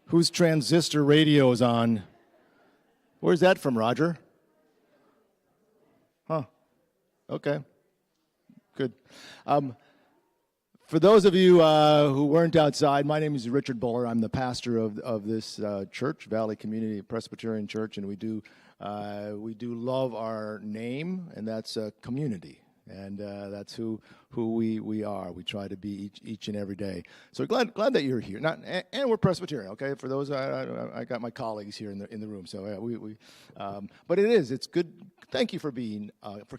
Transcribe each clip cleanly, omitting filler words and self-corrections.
Whose transistor radio is on? Where's that from, Roger? Huh. Okay. Good. For those of you who weren't outside, my name is Richard Buller. I'm the pastor of this church, Valley Community Presbyterian Church, and we do love our name, and that's community. And that's who we are. We try to be each and every day. So glad that you're here. And we're Presbyterian. Okay, for those I got my colleagues here in the room. So but it's good. Thank you for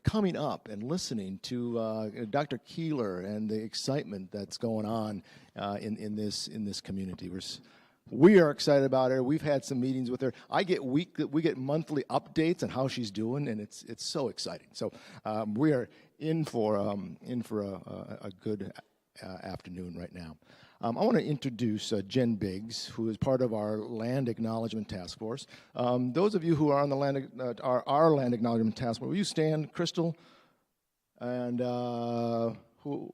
coming up and listening to Dr. Keeler and the excitement that's going on in this community. We are excited about her. We've had some meetings with her. We get monthly updates on how she's doing, and it's so exciting. So we are in for a good afternoon right now. I want to introduce Jen Biggs, who is part of our Land Acknowledgement Task Force. Those of you who are on the our Land Acknowledgement Task Force, will you stand, Crystal? And who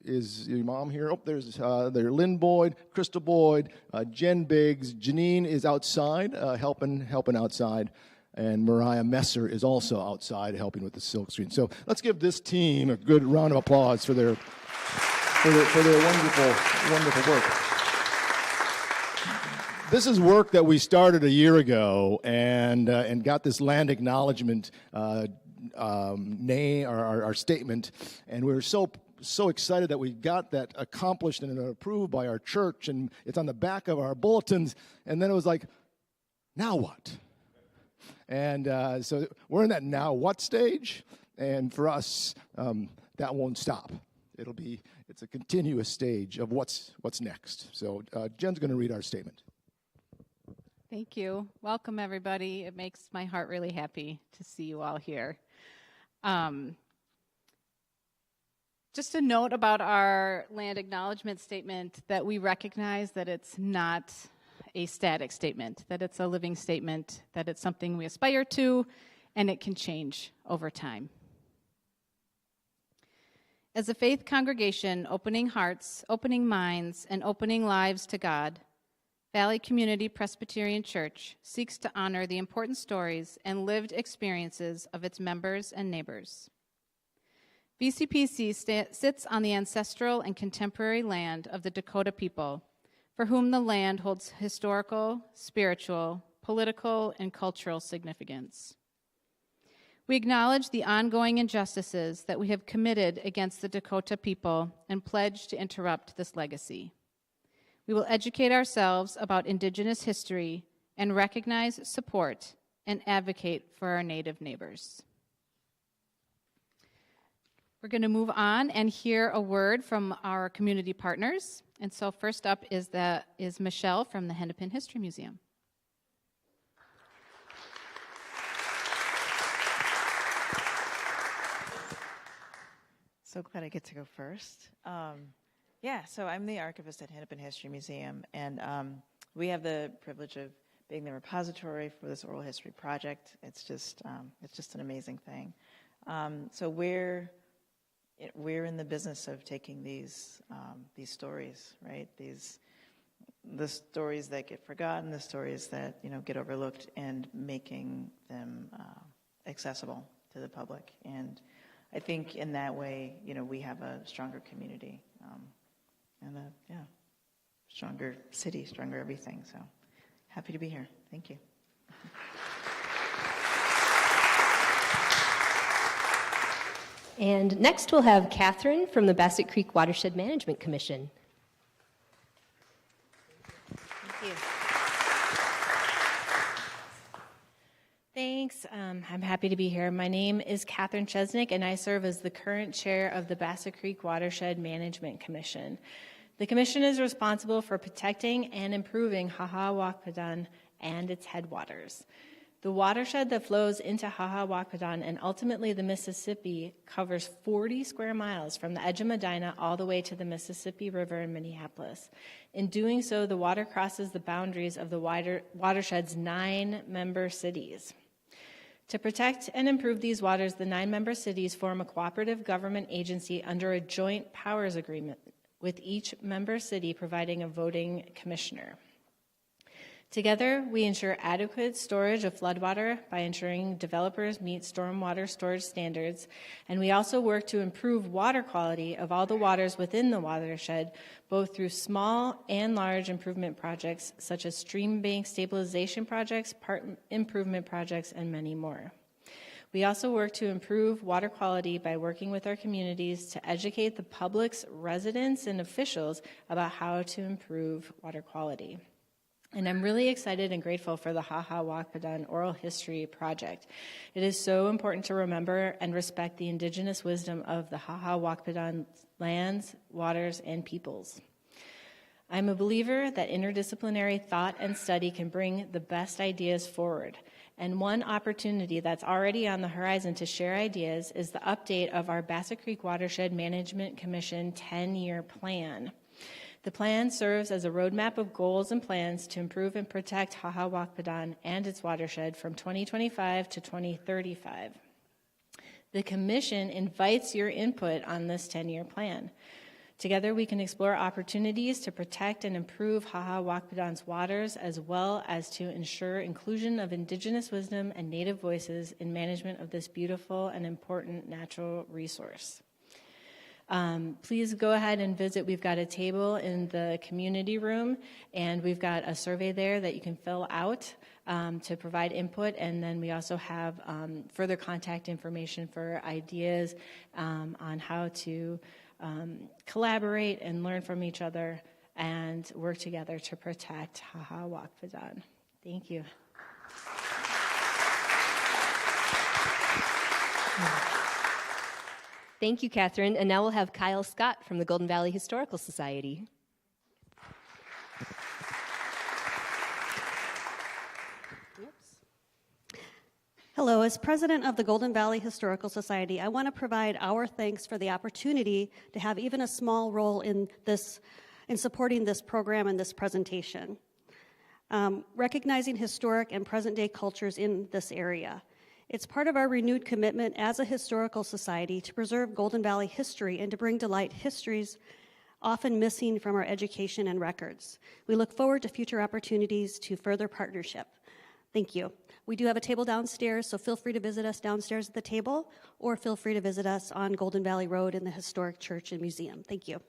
is your mom here? Oh, there's Lynn Boyd, Crystal Boyd, Jen Biggs. Janine is outside, helping outside. And Mariah Messer is also outside helping with the silk screen. So let's give this team a good round of applause for their wonderful work. This is work that we started a year ago and got this land acknowledgement name, our statement, and we were so excited that we got that accomplished and approved by our church, and it's on the back of our bulletins. And then it was like, now what? And so we're in that now what stage, and for us, that won't stop. It's a continuous stage of what's next. So Jen's going to read our statement. Thank you. Welcome, everybody. It makes my heart really happy to see you all here. Just a note about our land acknowledgement statement, that we recognize that it's not a static statement, that it's a living statement, that it's something we aspire to, and it can change over time. As a faith congregation opening hearts, opening minds, and opening lives to God, Valley Community Presbyterian Church seeks to honor the important stories and lived experiences of its members and neighbors. VCPC sits on the ancestral and contemporary land of the Dakota people, for whom the land holds historical, spiritual, political, and cultural significance. We acknowledge the ongoing injustices that we have committed against the Dakota people and pledge to interrupt this legacy. We will educate ourselves about Indigenous history and recognize, support, and advocate for our Native neighbors. We're going to move on and hear a word from our community partners. And so first up is Michelle from the Hennepin History Museum. So glad I get to go first. So I'm the archivist at Hennepin History Museum, and we have the privilege of being the repository for this oral history project. It's just an amazing thing. So we're in the business of taking these stories, right? The stories that get forgotten, the stories that get overlooked, and making them accessible to the public. And I think in that way, we have a stronger community and a stronger city, stronger everything. So happy to be here. Thank you. And next we'll have Catherine from the Bassett Creek Watershed Management Commission. Thank you. Thanks. I'm happy to be here. My name is Catherine Chesnick, and I serve as the current chair of the Bassett Creek Watershed Management Commission. The commission is responsible for protecting and improving Wakpadań and its headwaters. The watershed that flows into Wakpadań and ultimately the Mississippi covers 40 square miles from the edge of Medina all the way to the Mississippi River in Minneapolis. In doing so, the water crosses the boundaries of the watershed's 9 member cities. To protect and improve these waters, the 9 member cities form a cooperative government agency under a joint powers agreement, with each member city providing a voting commissioner. Together, we ensure adequate storage of floodwater by ensuring developers meet stormwater storage standards, and we also work to improve water quality of all the waters within the watershed, both through small and large improvement projects such as stream bank stabilization projects, park improvement projects, and many more. We also work to improve water quality by working with our communities to educate the public's residents and officials about how to improve water quality. And I'm really excited and grateful for the Wakpadań Oral History Project. It is so important to remember and respect the indigenous wisdom of the Wakpadań lands, waters, and peoples. I'm a believer that interdisciplinary thought and study can bring the best ideas forward. And one opportunity that's already on the horizon to share ideas is the update of our Bassett Creek Watershed Management Commission 10-year plan. The plan serves as a roadmap of goals and plans to improve and protect Wakpadań and its watershed from 2025 to 2035. The Commission invites your input on this 10-year plan. Together, we can explore opportunities to protect and improve Wakpadań's waters, as well as to ensure inclusion of indigenous wisdom and native voices in management of this beautiful and important natural resource. Please go ahead and visit. We've got a table in the community room, and we've got a survey there that you can fill out to provide input. And then we also have further contact information for ideas on how to collaborate and learn from each other and work together to protect Wakpadań. Thank you. Thank you, Catherine. And now we'll have Kyle Scott from the Golden Valley Historical Society. Hello, as president of the Golden Valley Historical Society, I want to provide our thanks for the opportunity to have even a small role in supporting this program and this presentation. Recognizing historic and present-day cultures in this area. It's part of our renewed commitment as a historical society to preserve Golden Valley history and to bring to light histories often missing from our education and records. We look forward to future opportunities to further partnership. Thank you. We do have a table downstairs, so feel free to visit us downstairs at the table, or feel free to visit us on Golden Valley Road in the historic church and museum. Thank you.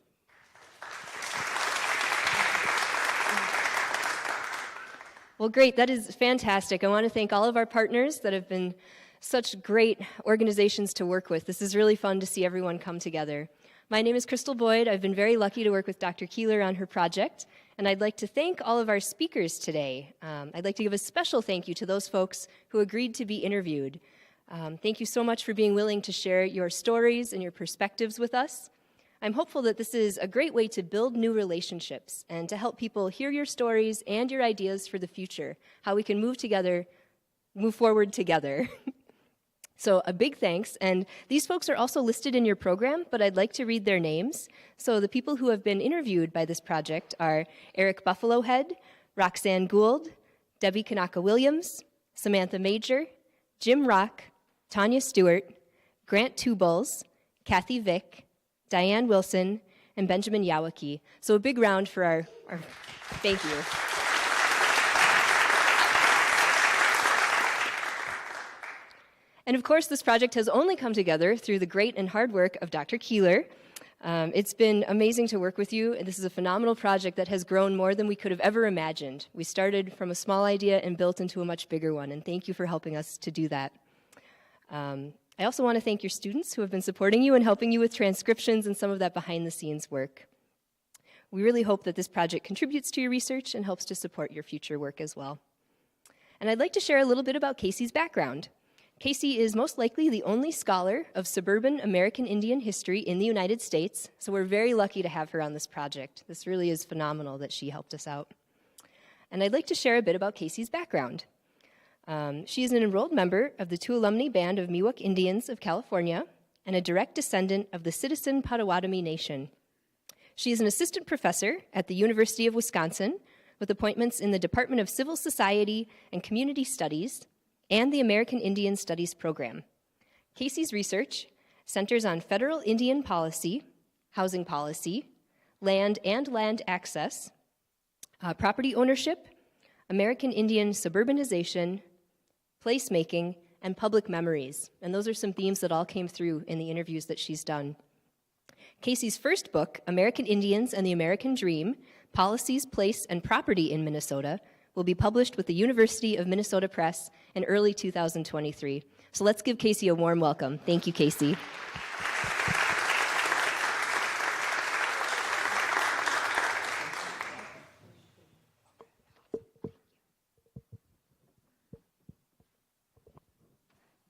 Well, great. That is fantastic. I want to thank all of our partners that have been such great organizations to work with. This is really fun to see everyone come together. My name is Crystal Boyd. I've been very lucky to work with Dr. Keeler on her project, and I'd like to thank all of our speakers today. I'd like to give a special thank you to those folks who agreed to be interviewed. Thank you so much for being willing to share your stories and your perspectives with us. I'm hopeful that this is a great way to build new relationships and to help people hear your stories and your ideas for the future, how we can move forward together. So a big thanks, and these folks are also listed in your program, but I'd like to read their names. So the people who have been interviewed by this project are Eric Buffalohead, Roxanne Gould, Debbie Kanaka-Williams, Samantha Major, Jim Rock, Tanya Stewart, Grant Tubulls, Kathy Vick, Diane Wilson, and Benjamin Yawaki. So a big round for our thank you. And of course, this project has only come together through the great and hard work of Dr. Keeler. It's been amazing to work with you. This is a phenomenal project that has grown more than we could have ever imagined. We started from a small idea and built into a much bigger one, and thank you for helping us to do that. I also want to thank your students who have been supporting you and helping you with transcriptions and some of that behind-the-scenes work. We really hope that this project contributes to your research and helps to support your future work as well. And I'd like to share a little bit about Casey's background. Casey is most likely the only scholar of suburban American Indian history in the United States, so we're very lucky to have her on this project. This really is phenomenal that she helped us out. And I'd like to share a bit about Casey's background. She is an enrolled member of the Tuolumne Band of Miwok Indians of California and a direct descendant of the Citizen Potawatomi Nation. She is an assistant professor at the University of Wisconsin with appointments in the Department of Civil Society and Community Studies and the American Indian Studies program. Casey's research centers on federal Indian policy, housing policy, land and land access, property ownership, American Indian suburbanization, placemaking, and public memories. And those are some themes that all came through in the interviews that she's done. Casey's first book, American Indians and the American Dream, Policies, Place, and Property in Minnesota, will be published with the University of Minnesota Press in early 2023. So let's give Casey a warm welcome. Thank you, Casey.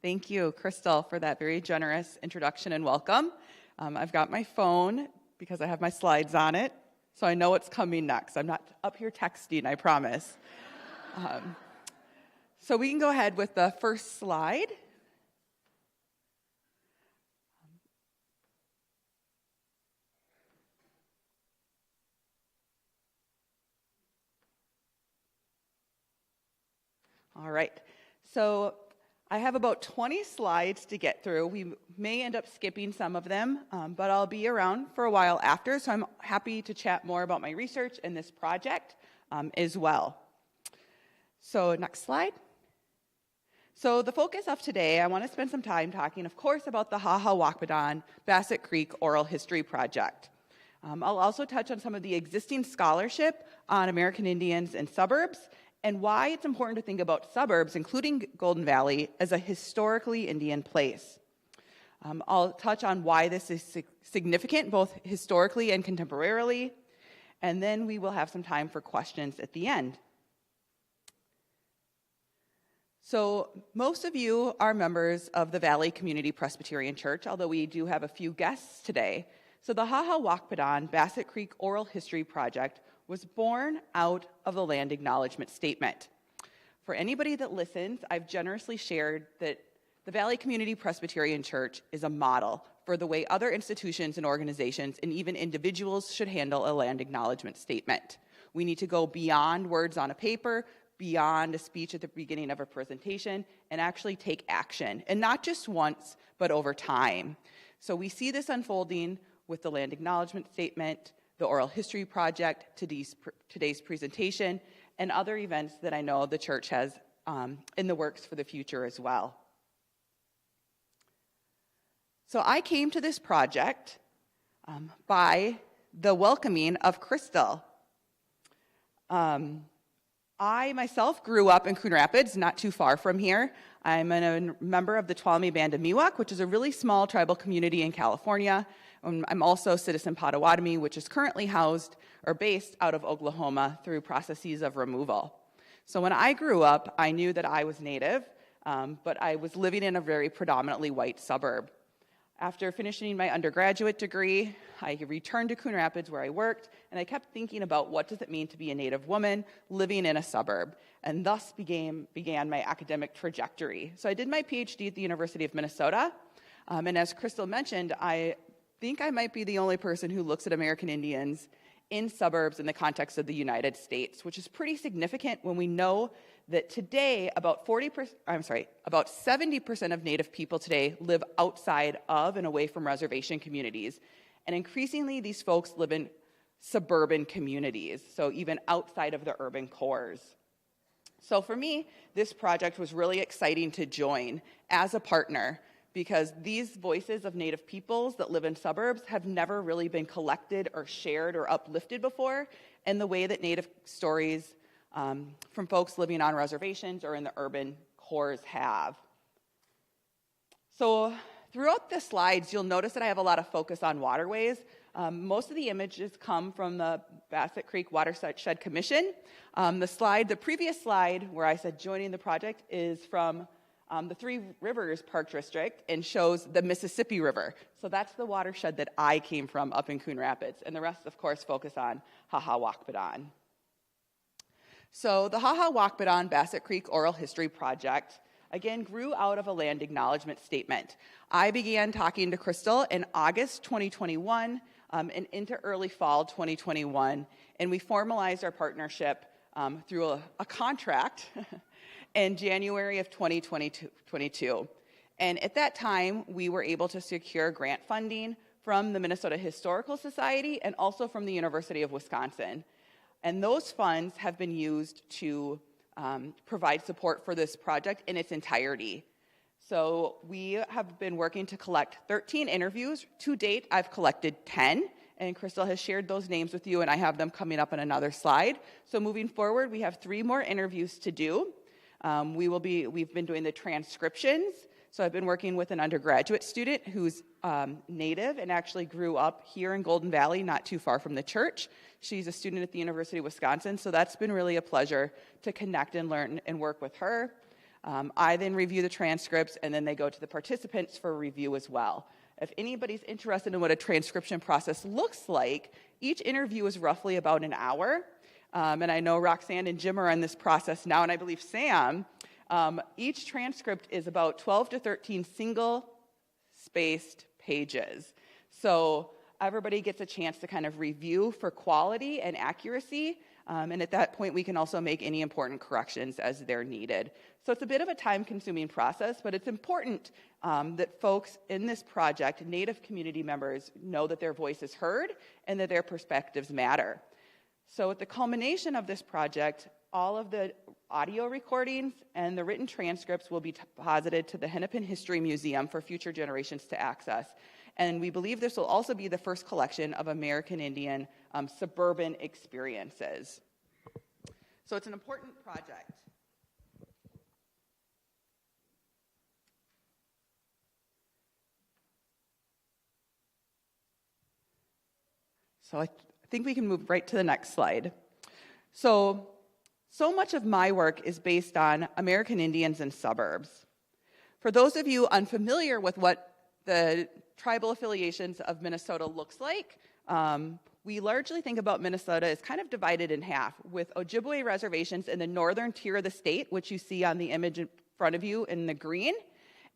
Thank you, Crystal, for that very generous introduction and welcome. I've got my phone because I have my slides on it, so I know what's coming next. I'm not up here texting, I promise. So we can go ahead with the first slide. All right, so I have about 20 slides to get through. We may end up skipping some of them, but I'll be around for a while after, so I'm happy to chat more about my research and this project as well. So next slide. So the focus of today, I want to spend some time talking, of course, about the Wakpadań Bassett Creek Oral History Project. I'll also touch on some of the existing scholarship on American Indians and suburbs, and why it's important to think about suburbs, including Golden Valley, as a historically Indian place. I'll touch on why this is significant, both historically and contemporarily, and then we will have some time for questions at the end. So most of you are members of the Valley Community Presbyterian Church, although we do have a few guests today. So the Wakpadań Bassett Creek Oral History Project was born out of the Land Acknowledgement Statement. For anybody that listens, I've generously shared that the Valley Community Presbyterian Church is a model for the way other institutions and organizations and even individuals should handle a land acknowledgement statement. We need to go beyond words on a paper, beyond a speech at the beginning of a presentation, and actually take action, and not just once, but over time. So we see this unfolding with the land acknowledgement statement, the oral history project, today's presentation, and other events that I know the church has in the works for the future as well. So I came to this project by the welcoming of Crystal. I myself grew up in Coon Rapids, not too far from here. I'm a member of the Tuolumne Band of Miwok, which is a really small tribal community in California. I'm also Citizen Potawatomi, which is currently housed or based out of Oklahoma through processes of removal. So when I grew up, I knew that I was Native, but I was living in a very predominantly white suburb. After finishing my undergraduate degree, I returned to Coon Rapids where I worked, and I kept thinking about what does it mean to be a Native woman living in a suburb, and thus began my academic trajectory. So I did my PhD at the University of Minnesota, and as Crystal mentioned, I think I might be the only person who looks at American Indians in suburbs in the context of the United States, which is pretty significant when we know that today about 70% of Native people today live outside of and away from reservation communities. And increasingly, these folks live in suburban communities, so even outside of the urban cores. So for me, this project was really exciting to join as a partner, because these voices of Native peoples that live in suburbs have never really been collected or shared or uplifted before in the way that Native stories from folks living on reservations or in the urban cores have. So throughout the slides, you'll notice that I have a lot of focus on waterways. Most of the images come from the Bassett Creek Watershed Commission. The previous slide where I said joining the project is from the Three Rivers Park District and shows the Mississippi River. So that's the watershed that I came from up in Coon Rapids. And the rest, of course, focus on Wakpadań. So the Wakpadań Bassett Creek Oral History Project, again, grew out of a land acknowledgement statement. I began talking to Crystal in August 2021 and into early fall 2021, and we formalized our partnership through a contract in January of 2022. And at that time, we were able to secure grant funding from the Minnesota Historical Society and also from the University of Wisconsin. And those funds have been used to provide support for this project in its entirety. So we have been working to collect 13 interviews. To date, I've collected 10, and Crystal has shared those names with you, and I have them coming up on another slide. So moving forward, we have 3 more interviews to do. We've been doing the transcriptions. So I've been working with an undergraduate student who's native and actually grew up here in Golden Valley, not too far from the church. She's a student at the University of Wisconsin, so that's been really a pleasure to connect and learn and work with her. I then review the transcripts, and then they go to the participants for review as well. If anybody's interested in what a transcription process looks like, each interview is roughly about an hour. And I know Roxanne and Jim are in this process now, and I believe Sam. Each transcript is about 12 to 13 single-spaced pages. So everybody gets a chance to kind of review for quality and accuracy, and at that point we can also make any important corrections as they're needed. So it's a bit of a time-consuming process, but it's important that folks in this project, Native community members, know that their voice is heard and that their perspectives matter. So at the culmination of this project, all of the audio recordings and the written transcripts will be deposited to the Hennepin History Museum for future generations to access. And we believe this will also be the first collection of American Indian suburban experiences. So it's an important project. So I think we can move right to the next slide. So much of my work is based on American Indians and suburbs. For those of you unfamiliar with what the tribal affiliations of Minnesota looks like, we largely think about Minnesota as kind of divided in half, with Ojibwe reservations in the northern tier of the state, which you see on the image in front of you in the green,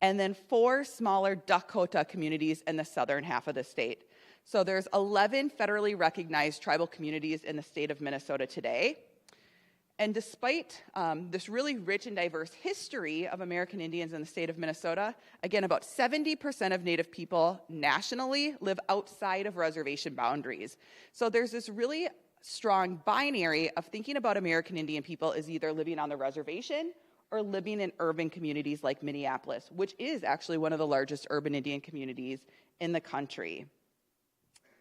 and then 4 smaller Dakota communities in the southern half of the state. So there's 11 federally recognized tribal communities in the state of Minnesota today. And despite this really rich and diverse history of American Indians in the state of Minnesota, again, about 70% of Native people nationally live outside of reservation boundaries. So there's this really strong binary of thinking about American Indian people as either living on the reservation or living in urban communities like Minneapolis, which is actually one of the largest urban Indian communities in the country.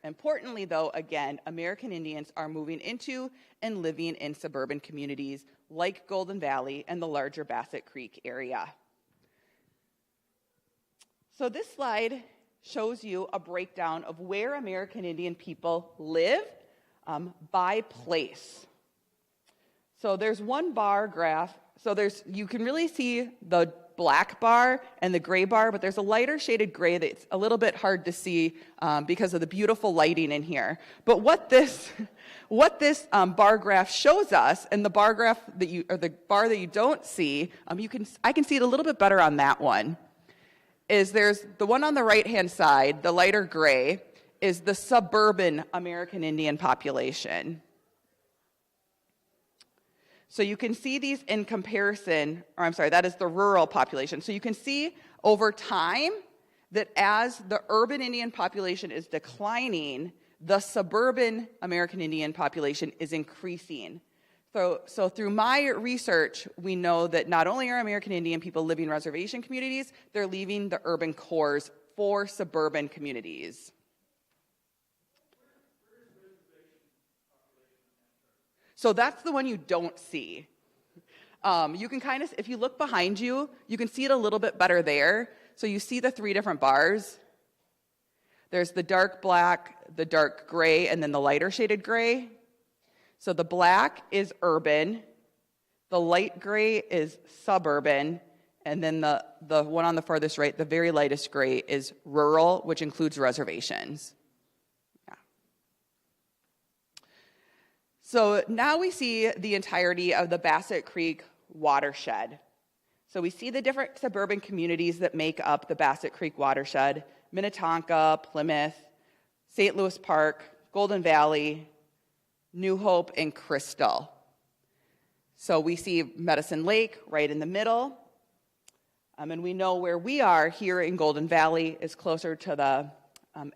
Importantly, though, again, American Indians are moving into and living in suburban communities like Golden Valley and the larger Bassett Creek area. So this slide shows you a breakdown of where American Indian people live by place. So there's one bar graph. So you can really see the black bar and the gray bar, but there's a lighter shaded gray that's a little bit hard to see because of the beautiful lighting in here. But what this bar graph shows us, and the bar graph the bar that you don't see, I can see it a little bit better on that one. Is there's the one on the right hand side, the lighter gray, is the suburban American Indian population. So you can see these in comparison, or I'm sorry, that is the rural population. So you can see over time that as the urban Indian population is declining, the suburban American Indian population is increasing. So through my research, we know that not only are American Indian people living in reservation communities, they're leaving the urban cores for suburban communities. So that's the one you don't see. You can kind of, if you look behind you, you can see it a little bit better there. So you see the 3 different bars. There's the dark black, the dark gray, and then the lighter shaded gray. So the black is urban, the light gray is suburban, and then the one on the farthest right, the very lightest gray, is rural, which includes reservations. So now we see the entirety of the Bassett Creek watershed. So we see the different suburban communities that make up the Bassett Creek watershed: Minnetonka, Plymouth, St. Louis Park, Golden Valley, New Hope, and Crystal. So we see Medicine Lake right in the middle. And we know where we are here in Golden Valley is closer to the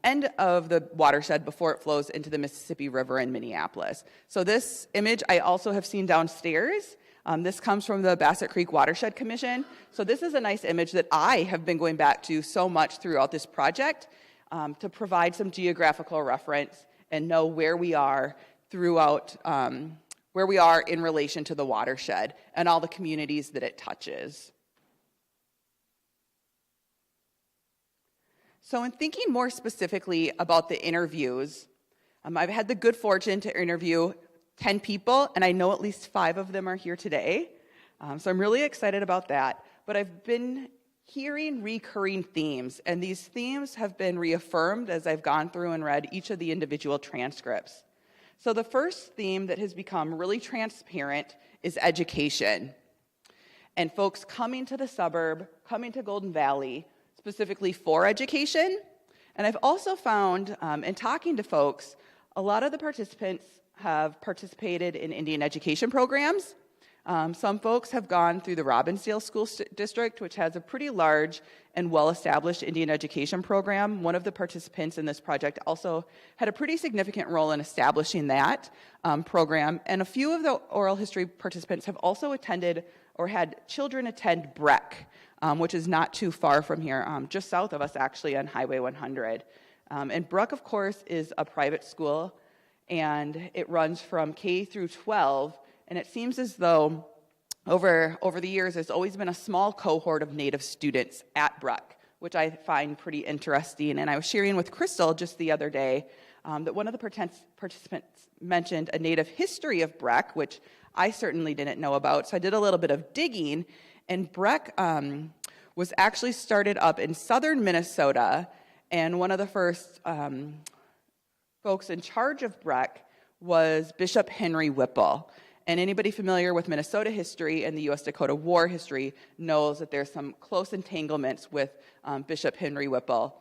end of the watershed before it flows into the Mississippi River in Minneapolis. So this image I also have seen downstairs. This comes from the Bassett Creek Watershed Commission. So this is a nice image that I have been going back to so much throughout this project to provide some geographical reference and know where we are throughout, where we are in relation to the watershed and all the communities that it touches. So in thinking more specifically about the interviews, I've had the good fortune to interview 10 people, and I know at least 5 of them are here today. So I'm really excited about that. But I've been hearing recurring themes, and these themes have been reaffirmed as I've gone through and read each of the individual transcripts. So the first theme that has become really transparent is education. And folks coming to the suburb, coming to Golden Valley, specifically for education. And I've also found, in talking to folks, a lot of the participants have participated in Indian education programs. Some folks have gone through the Robinsdale School District, which has a pretty large and well-established Indian education program. One of the participants in this project also had a pretty significant role in establishing that program. And a few of the oral history participants have also attended or had children attend Breck, which is not too far from here, just south of us actually on Highway 100. And Breck, of course, is a private school, and it runs from K through 12, and it seems as though over the years there's always been a small cohort of Native students at Breck, which I find pretty interesting. And I was sharing with Crystal just the other day that one of the participants mentioned a Native history of Breck, which I certainly didn't know about, so I did a little bit of digging, and Breck was actually started up in southern Minnesota, and one of the first folks in charge of Breck was Bishop Henry Whipple. And anybody familiar with Minnesota history and the U.S. Dakota War history knows that there's some close entanglements with Bishop Henry Whipple.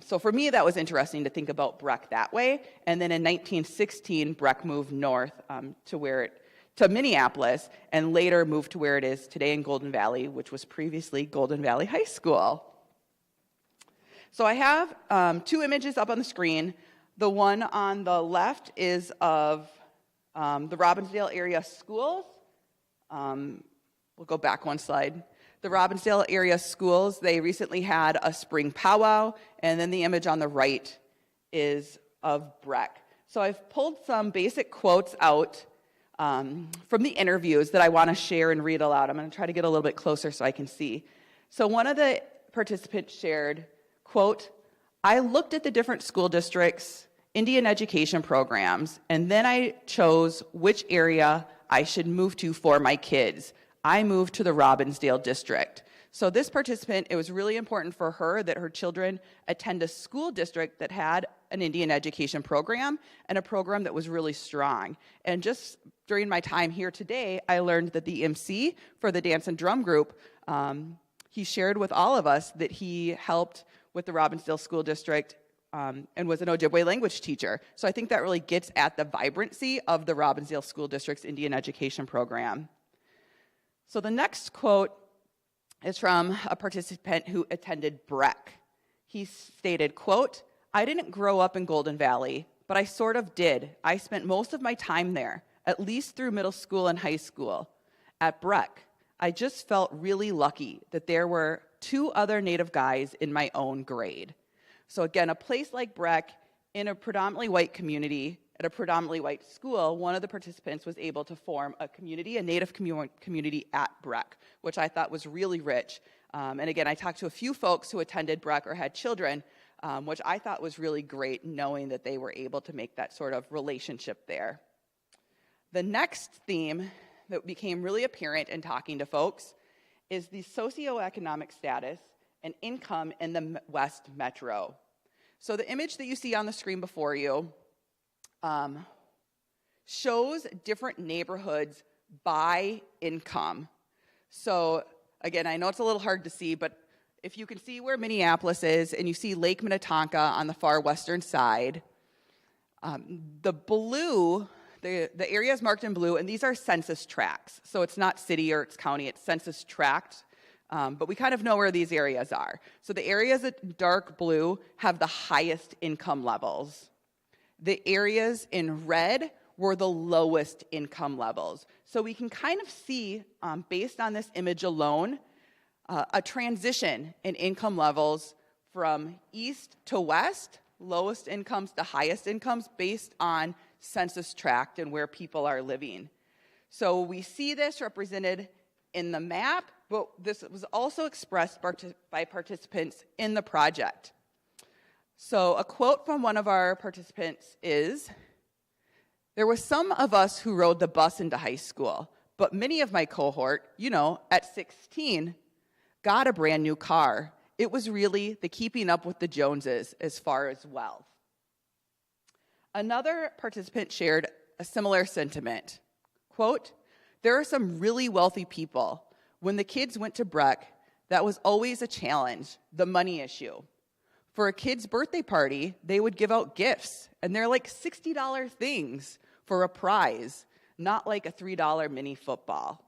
So for me, that was interesting to think about Breck that way. And then in 1916, Breck moved north to Minneapolis, and later moved to where it is today in Golden Valley, which was previously Golden Valley High School. So I have 2 images up on the screen. The one on the left is of the Robinsdale area schools. We'll go back one slide. The Robinsdale area schools, they recently had a spring powwow, and then the image on the right is of Breck. So I've pulled some basic quotes out from the interviews that I want to share and read aloud. I'm going to try to get a little bit closer so I can see. So one of the participants shared, quote, "I looked at the different school districts, Indian education programs, and then I chose which area I should move to for my kids. I moved to the Robinsdale district." So this participant, it was really important for her that her children attend a school district that had an Indian education program and a program that was really strong. And just during my time here today, I learned that the MC for the dance and drum group, he shared with all of us that he helped with the Robinsdale School District and was an Ojibwe language teacher. So I think that really gets at the vibrancy of the Robinsdale School District's Indian education program. So the next quote is from a participant who attended Breck. He stated, quote, "I didn't grow up in Golden Valley, but I sort of did. I spent most of my time there, at least through middle school and high school. At Breck, I just felt really lucky that there were 2 other Native guys in my own grade." So again, a place like Breck, in a predominantly white community, at a predominantly white school, one of the participants was able to form a community, a Native community at Breck, which I thought was really rich. And again, I talked to a few folks who attended Breck or had children, which I thought was really great, knowing that they were able to make that sort of relationship there. The next theme that became really apparent in talking to folks is the socioeconomic status and income in the West Metro. So the image that you see on the screen before you shows different neighborhoods by income. So again, I know it's a little hard to see, but if you can see where Minneapolis is and you see Lake Minnetonka on the far western side, the blue, the area is marked in blue, and these are census tracts. So it's not city or it's county, it's census tract But we kind of know where these areas are. So the areas in dark blue have the highest income levels. The areas in red were the lowest income levels. So we can kind of see, based on this image alone, a transition in income levels from east to west, lowest incomes to highest incomes, based on census tract and where people are living. So we see this represented in the map, but this was also expressed by participants in the project. So a quote from one of our participants is, "There were some of us who rode the bus into high school, but many of my cohort, at 16, got a brand new car. It was really the keeping up with the Joneses as far as wealth." Another participant shared a similar sentiment. Quote, "There are some really wealthy people. When the kids went to Breck, that was always a challenge, the money issue. For a kid's birthday party, they would give out gifts, and they're like $60 things for a prize, not like a $3 mini football."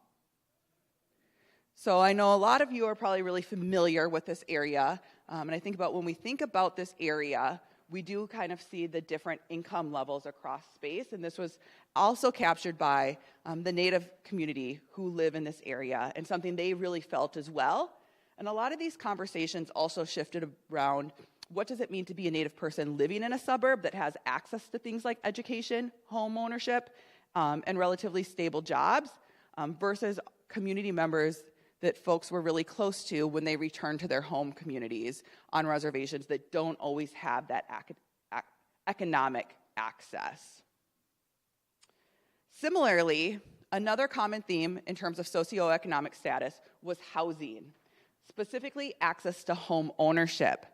So I know a lot of you are probably really familiar with this area, and I think about when we think about this area, we do kind of see the different income levels across space, and this was also captured by the Native community who live in this area, and something they really felt as well. And a lot of these conversations also shifted around, what does it mean to be a Native person living in a suburb that has access to things like education, home ownership, and relatively stable jobs, versus community members that folks were really close to when they return to their home communities on reservations that don't always have that economic access. Similarly, another common theme in terms of socioeconomic status was housing, specifically access to home ownership.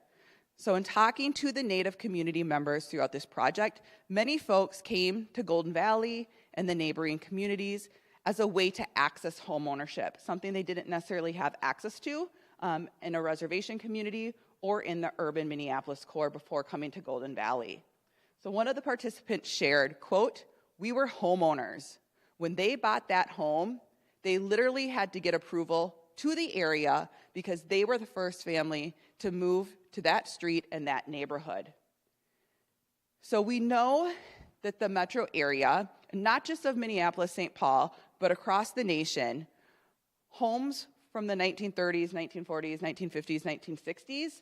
So in talking to the Native community members throughout this project, many folks came to Golden Valley and the neighboring communities as a way to access home ownership, something they didn't necessarily have access to in a reservation community or in the urban Minneapolis core before coming to Golden Valley. So one of the participants shared, quote, "We were homeowners. When they bought that home, they literally had to get approval to the area because they were the first family to move to that street and that neighborhood." So we know that the metro area, not just of Minneapolis, St. Paul, but across the nation, homes from the 1930s, 1940s, 1950s, 1960s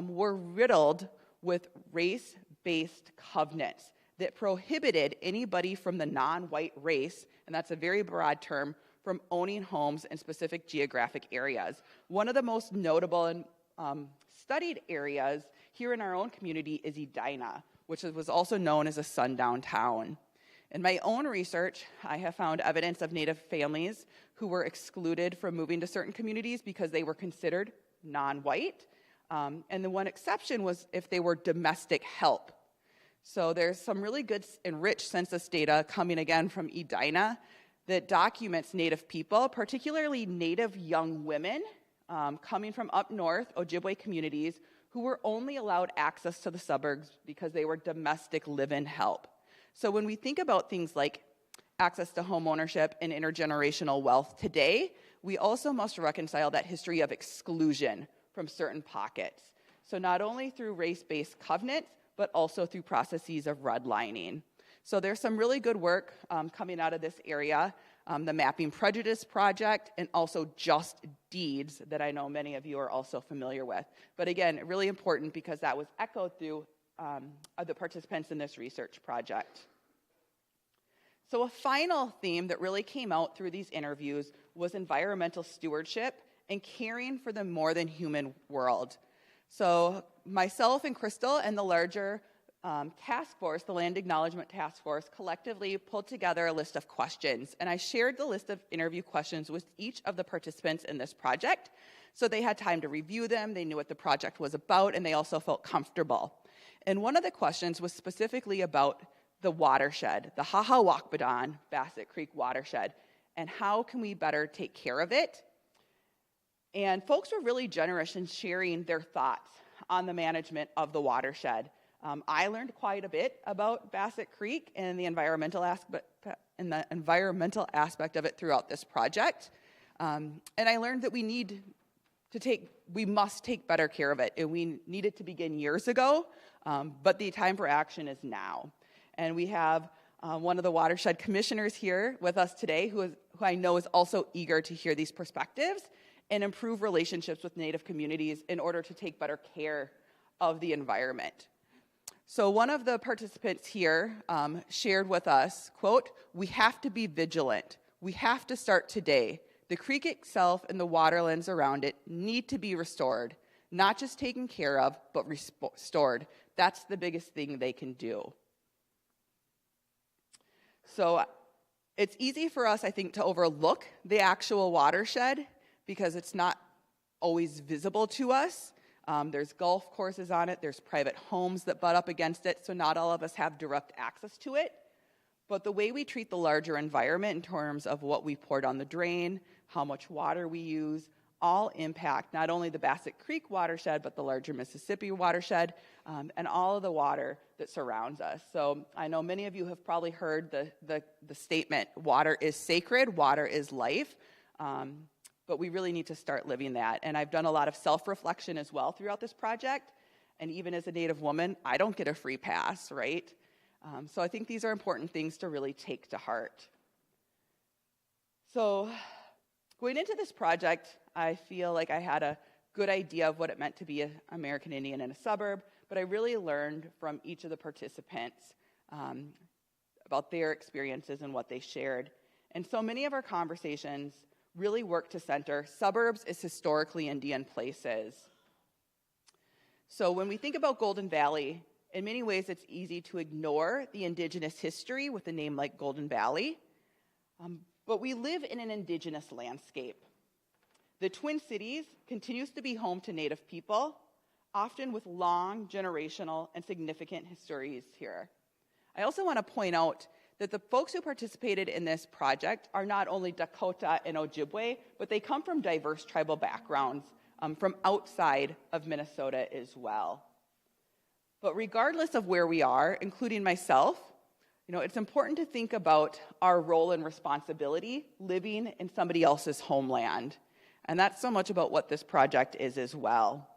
were riddled with race-based covenants that prohibited anybody from the non-white race, and that's a very broad term, from owning homes in specific geographic areas. One of the most notable and studied areas here in our own community is Edina, which was also known as a sundown town. In my own research, I have found evidence of Native families who were excluded from moving to certain communities because they were considered non-white. And the one exception was if they were domestic help. So there's some really good and rich census data coming again from Edina that documents Native people, particularly Native young women coming from up north, Ojibwe communities, who were only allowed access to the suburbs because they were domestic live-in help. So when we think about things like access to home ownership and intergenerational wealth today, we also must reconcile that history of exclusion from certain pockets. So not only through race-based covenants, but also through processes of redlining. So there's some really good work coming out of this area, the Mapping Prejudice Project, and also Just Deeds that I know many of you are also familiar with. But again, really important because that was echoed through the participants in this research project. So a final theme that really came out through these interviews was environmental stewardship and caring for the more than human world. So myself and Crystal and the larger task force, the Land Acknowledgement Task Force, collectively pulled together a list of questions. And I shared the list of interview questions with each of the participants in this project. So they had time to review them, they knew what the project was about, and they also felt comfortable. And one of the questions was specifically about the watershed, the Wakpadań Bassett Creek watershed, and how can we better take care of it? And folks were really generous in sharing their thoughts on the management of the watershed. I learned quite a bit about Bassett Creek and the environmental aspect of it throughout this project. And I learned that we need we must take better care of it, and we needed to begin years ago, but the time for action is now. And we have one of the Watershed commissioners here with us today who I know is also eager to hear these perspectives and improve relationships with Native communities in order to take better care of the environment. So one of the participants here shared with us, quote, "We have to be vigilant. We have to start today. The creek itself and the waterlands around it need to be restored, not just taken care of, but restored. That's the biggest thing they can do." So it's easy for us, I think, to overlook the actual watershed because it's not always visible to us. There's golf courses on it, there's private homes that butt up against it, so not all of us have direct access to it. But the way we treat the larger environment in terms of what we pour down the drain, how much water we use, all impact not only the Bassett Creek watershed, but the larger Mississippi watershed, and all of the water that surrounds us. So I know many of you have probably heard the statement, water is sacred, water is life, but we really need to start living that. And I've done a lot of self-reflection as well throughout this project, and even as a Native woman, I don't get a free pass, right? So I think these are important things to really take to heart. So going into this project, I feel like I had a good idea of what it meant to be an American Indian in a suburb, but I really learned from each of the participants about their experiences and what they shared. And so many of our conversations really work to center suburbs as historically Indian places. So when we think about Golden Valley, in many ways it's easy to ignore the indigenous history with a name like Golden Valley, but we live in an indigenous landscape. The Twin Cities continues to be home to Native people, often with long generational and significant histories here. I also want to point out that the folks who participated in this project are not only Dakota and Ojibwe, but they come from diverse tribal backgrounds from outside of Minnesota as well. But regardless of where we are, including myself, it's important to think about our role and responsibility living in somebody else's homeland. And that's so much about what this project is as well.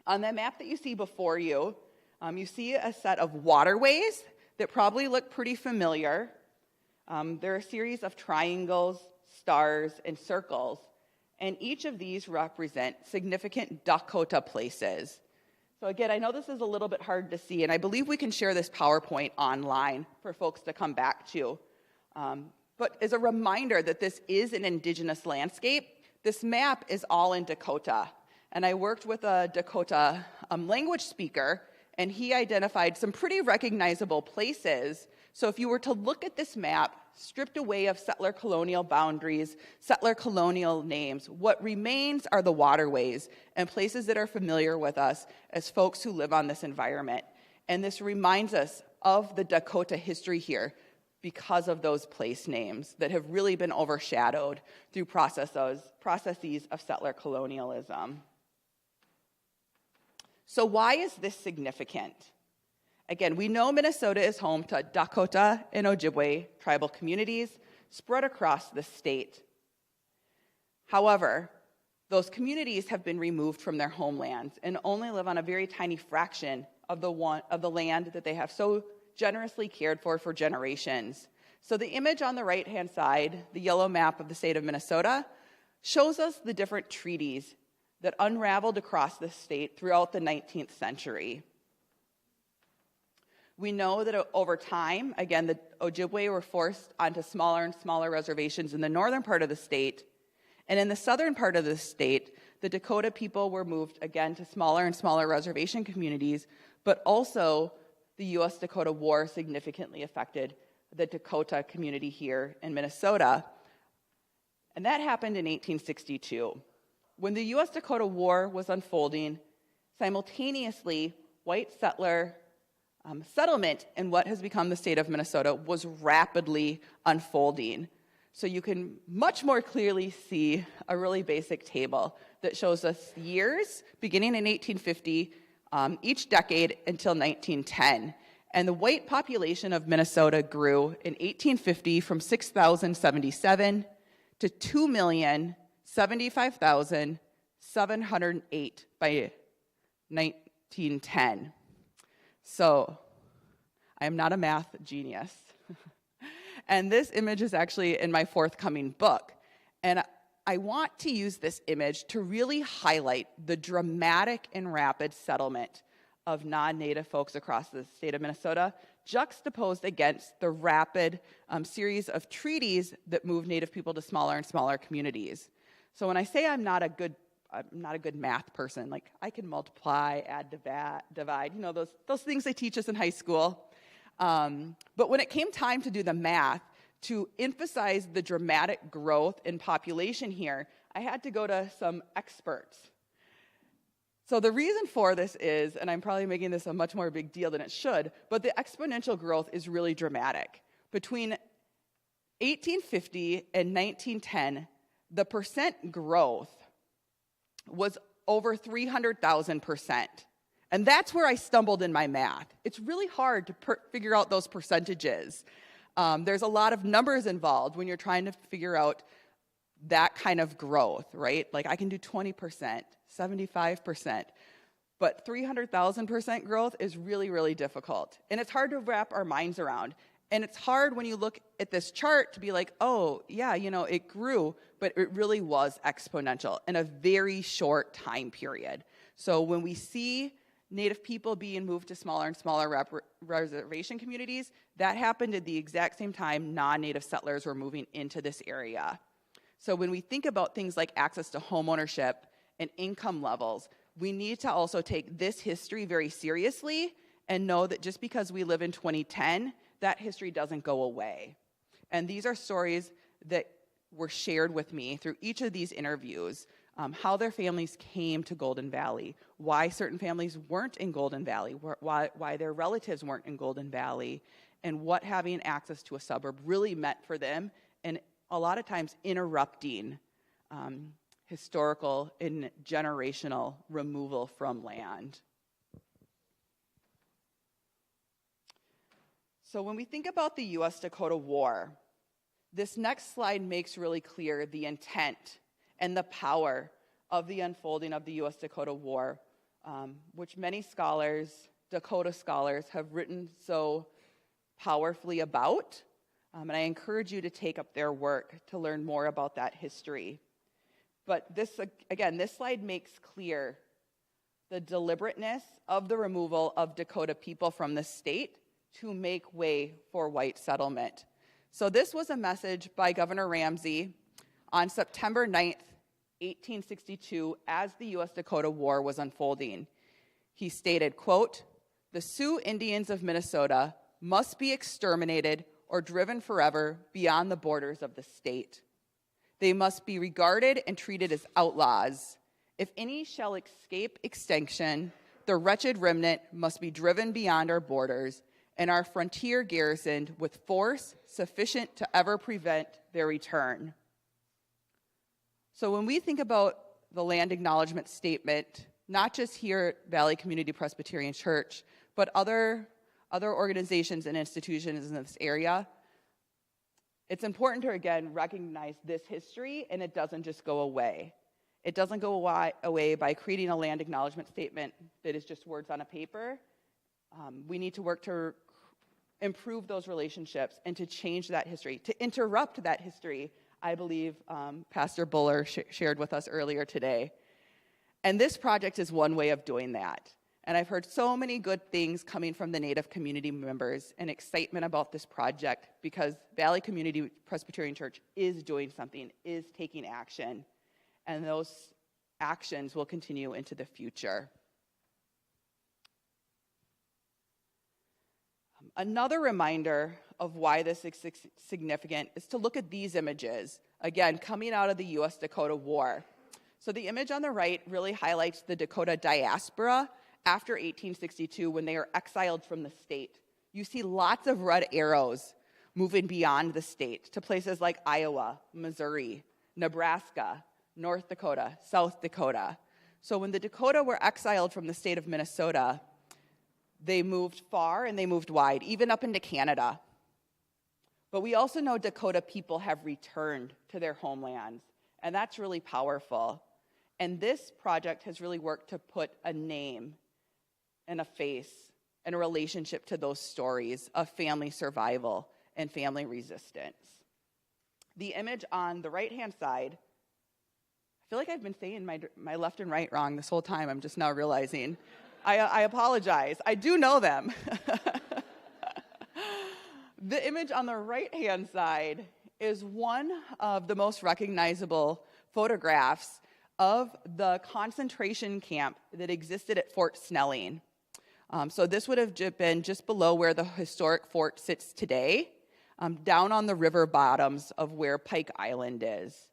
On the map that you see before you, you see a set of waterways that probably look pretty familiar. There are a series of triangles, stars, and circles, and each of these represent significant Dakota places. So again, I know this is a little bit hard to see, and I believe we can share this PowerPoint online for folks to come back to. But as a reminder that this is an indigenous landscape, this map is all in Dakota. And I worked with a Dakota language speaker, and he identified some pretty recognizable places. So if you were to look at this map, stripped away of settler colonial boundaries, settler colonial names, what remains are the waterways and places that are familiar with us as folks who live on this environment. And this reminds us of the Dakota history here because of those place names that have really been overshadowed through processes of settler colonialism. So why is this significant? Again, we know Minnesota is home to Dakota and Ojibwe tribal communities spread across the state. However, those communities have been removed from their homelands and only live on a very tiny fraction of the land that they have so generously cared for generations. So the image on the right-hand side, the yellow map of the state of Minnesota, shows us the different treaties that unraveled across the state throughout the 19th century. We know that over time, again, the Ojibwe were forced onto smaller and smaller reservations in the northern part of the state, and in the southern part of the state, the Dakota people were moved again to smaller and smaller reservation communities, but also the U.S. Dakota War significantly affected the Dakota community here in Minnesota, and that happened in 1862. When the U.S. Dakota War was unfolding, simultaneously, white settler settlement in what has become the state of Minnesota was rapidly unfolding. So you can much more clearly see a really basic table that shows us years beginning in 1850, each decade until 1910. And the white population of Minnesota grew in 1850 from 6,077 to 2,075,6 708 by 1910. So I am not a math genius. And this image is actually in my forthcoming book. And I want to use this image to really highlight the dramatic and rapid settlement of non-Native folks across the state of Minnesota, juxtaposed against the rapid series of treaties that moved Native people to smaller and smaller communities. So when I say I'm not a good math person, like I can multiply, add, divide, you know, those things they teach us in high school. But when it came time to do the math, to emphasize the dramatic growth in population here, I had to go to some experts. So the reason for this is, and I'm probably making this a much more big deal than it should, but the exponential growth is really dramatic. Between 1850 and 1910, the percent growth was over 300,000%. And that's where I stumbled in my math. It's really hard to figure out those percentages. There's a lot of numbers involved when you're trying to figure out that kind of growth, right? Like I can do 20%, 75%, but 300,000% growth is really, really difficult. And it's hard to wrap our minds around. And it's hard when you look at this chart to be like, oh, yeah, you know, it grew, but it really was exponential in a very short time period. So when we see Native people being moved to smaller and smaller reservation communities, that happened at the exact same time non-Native settlers were moving into this area. So when we think about things like access to home ownership and income levels, we need to also take this history very seriously and know that just because we live in 2010, that history doesn't go away. And these are stories that were shared with me through each of these interviews, how their families came to Golden Valley, why certain families weren't in Golden Valley, why their relatives weren't in Golden Valley, and what having access to a suburb really meant for them, and a lot of times interrupting historical and generational removal from land. So when we think about the U.S.-Dakota War, this next slide makes really clear the intent and the power of the unfolding of the U.S.-Dakota War, which many scholars, Dakota scholars, have written so powerfully about. And I encourage you to take up their work to learn more about that history. But this, again, this slide makes clear the deliberateness of the removal of Dakota people from the state to make way for white settlement. So this was a message by Governor Ramsey on September 9th, 1862, as the U.S.-Dakota War was unfolding. He stated, quote, "The Sioux Indians of Minnesota must be exterminated or driven forever beyond the borders of the state. They must be regarded and treated as outlaws. If any shall escape extinction, the wretched remnant must be driven beyond our borders and our frontier garrisoned with force sufficient to ever prevent their return." So when we think about the land acknowledgement statement, not just here at Valley Community Presbyterian Church, but other organizations and institutions in this area, it's important to, again, recognize this history, and it doesn't just go away. It doesn't go away by creating a land acknowledgement statement that is just words on a paper. We need to work to improve those relationships and to change that history, to interrupt that history, I believe Pastor Buller shared with us earlier today. And this project is one way of doing that. And I've heard so many good things coming from the Native community members and excitement about this project because Valley Community Presbyterian Church is doing something, is taking action, and those actions will continue into the future. Another reminder of why this is significant is to look at these images, again, coming out of the U.S.-Dakota War. So the image on the right really highlights the Dakota diaspora after 1862 when they are exiled from the state. You see lots of red arrows moving beyond the state to places like Iowa, Missouri, Nebraska, North Dakota, South Dakota. So when the Dakota were exiled from the state of Minnesota, they moved far and they moved wide, even up into Canada. But we also know Dakota people have returned to their homelands, and that's really powerful. And this project has really worked to put a name and a face and a relationship to those stories of family survival and family resistance. The image on the right-hand side, I feel like I've been saying my left and right wrong this whole time. I'm just now realizing. I apologize. I do know them. The image on the right-hand side is one of the most recognizable photographs of the concentration camp that existed at Fort Snelling. So this would have been just below where the historic fort sits today, down on the river bottoms of where Pike Island is.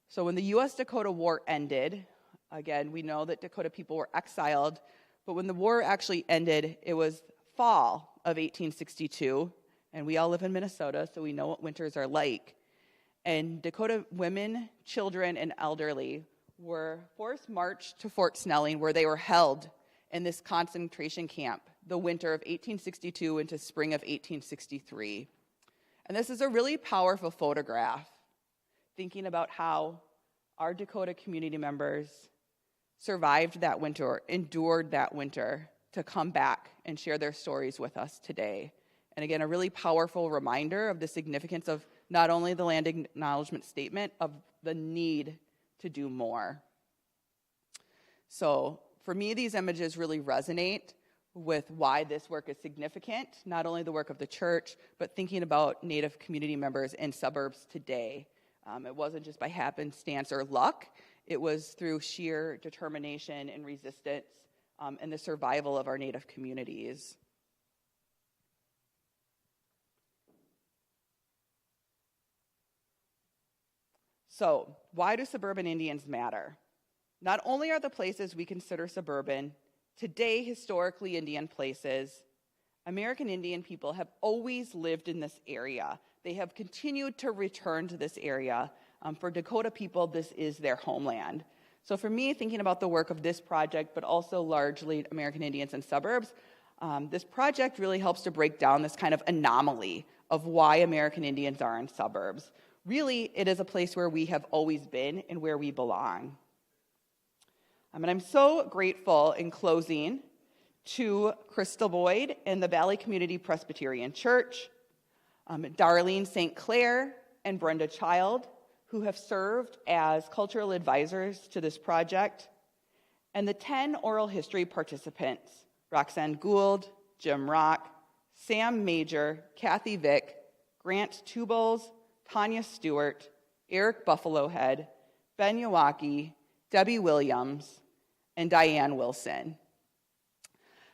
So when the U.S. Dakota War ended, again, we know that Dakota people were exiled, but when the war actually ended, it was fall of 1862, and we all live in Minnesota, so we know what winters are like. And Dakota women, children, and elderly were forced marched to Fort Snelling, where they were held in this concentration camp the winter of 1862 into spring of 1863. And this is a really powerful photograph, thinking about how our Dakota community members survived that winter, or endured that winter, to come back and share their stories with us today. And again, a really powerful reminder of the significance of not only the land acknowledgement statement, of the need to do more. So for me, these images really resonate with why this work is significant, not only the work of the church, but thinking about Native community members in suburbs today. It wasn't just by happenstance or luck. It was through sheer determination and resistance and the survival of our Native communities. So, why do suburban Indians matter? Not only are the places we consider suburban today historically Indian places, American Indian people have always lived in this area. They have continued to return to this area. For Dakota people, this is their homeland. So for me, thinking about the work of this project, but also largely American Indians in suburbs, this project really helps to break down this kind of anomaly of why American Indians are in suburbs. Really, it is a place where we have always been and where we belong. And I'm so grateful in closing to Crystal Boyd and the Valley Community Presbyterian Church, Darlene St. Clair and Brenda Child, who have served as cultural advisors to this project, and the 10 oral history participants, Roxanne Gould, Jim Rock, Sam Major, Kathy Vick, Grant Tubles, Tanya Stewart, Eric Buffalohead, Ben Yawaki, Debbie Williams, and Diane Wilson.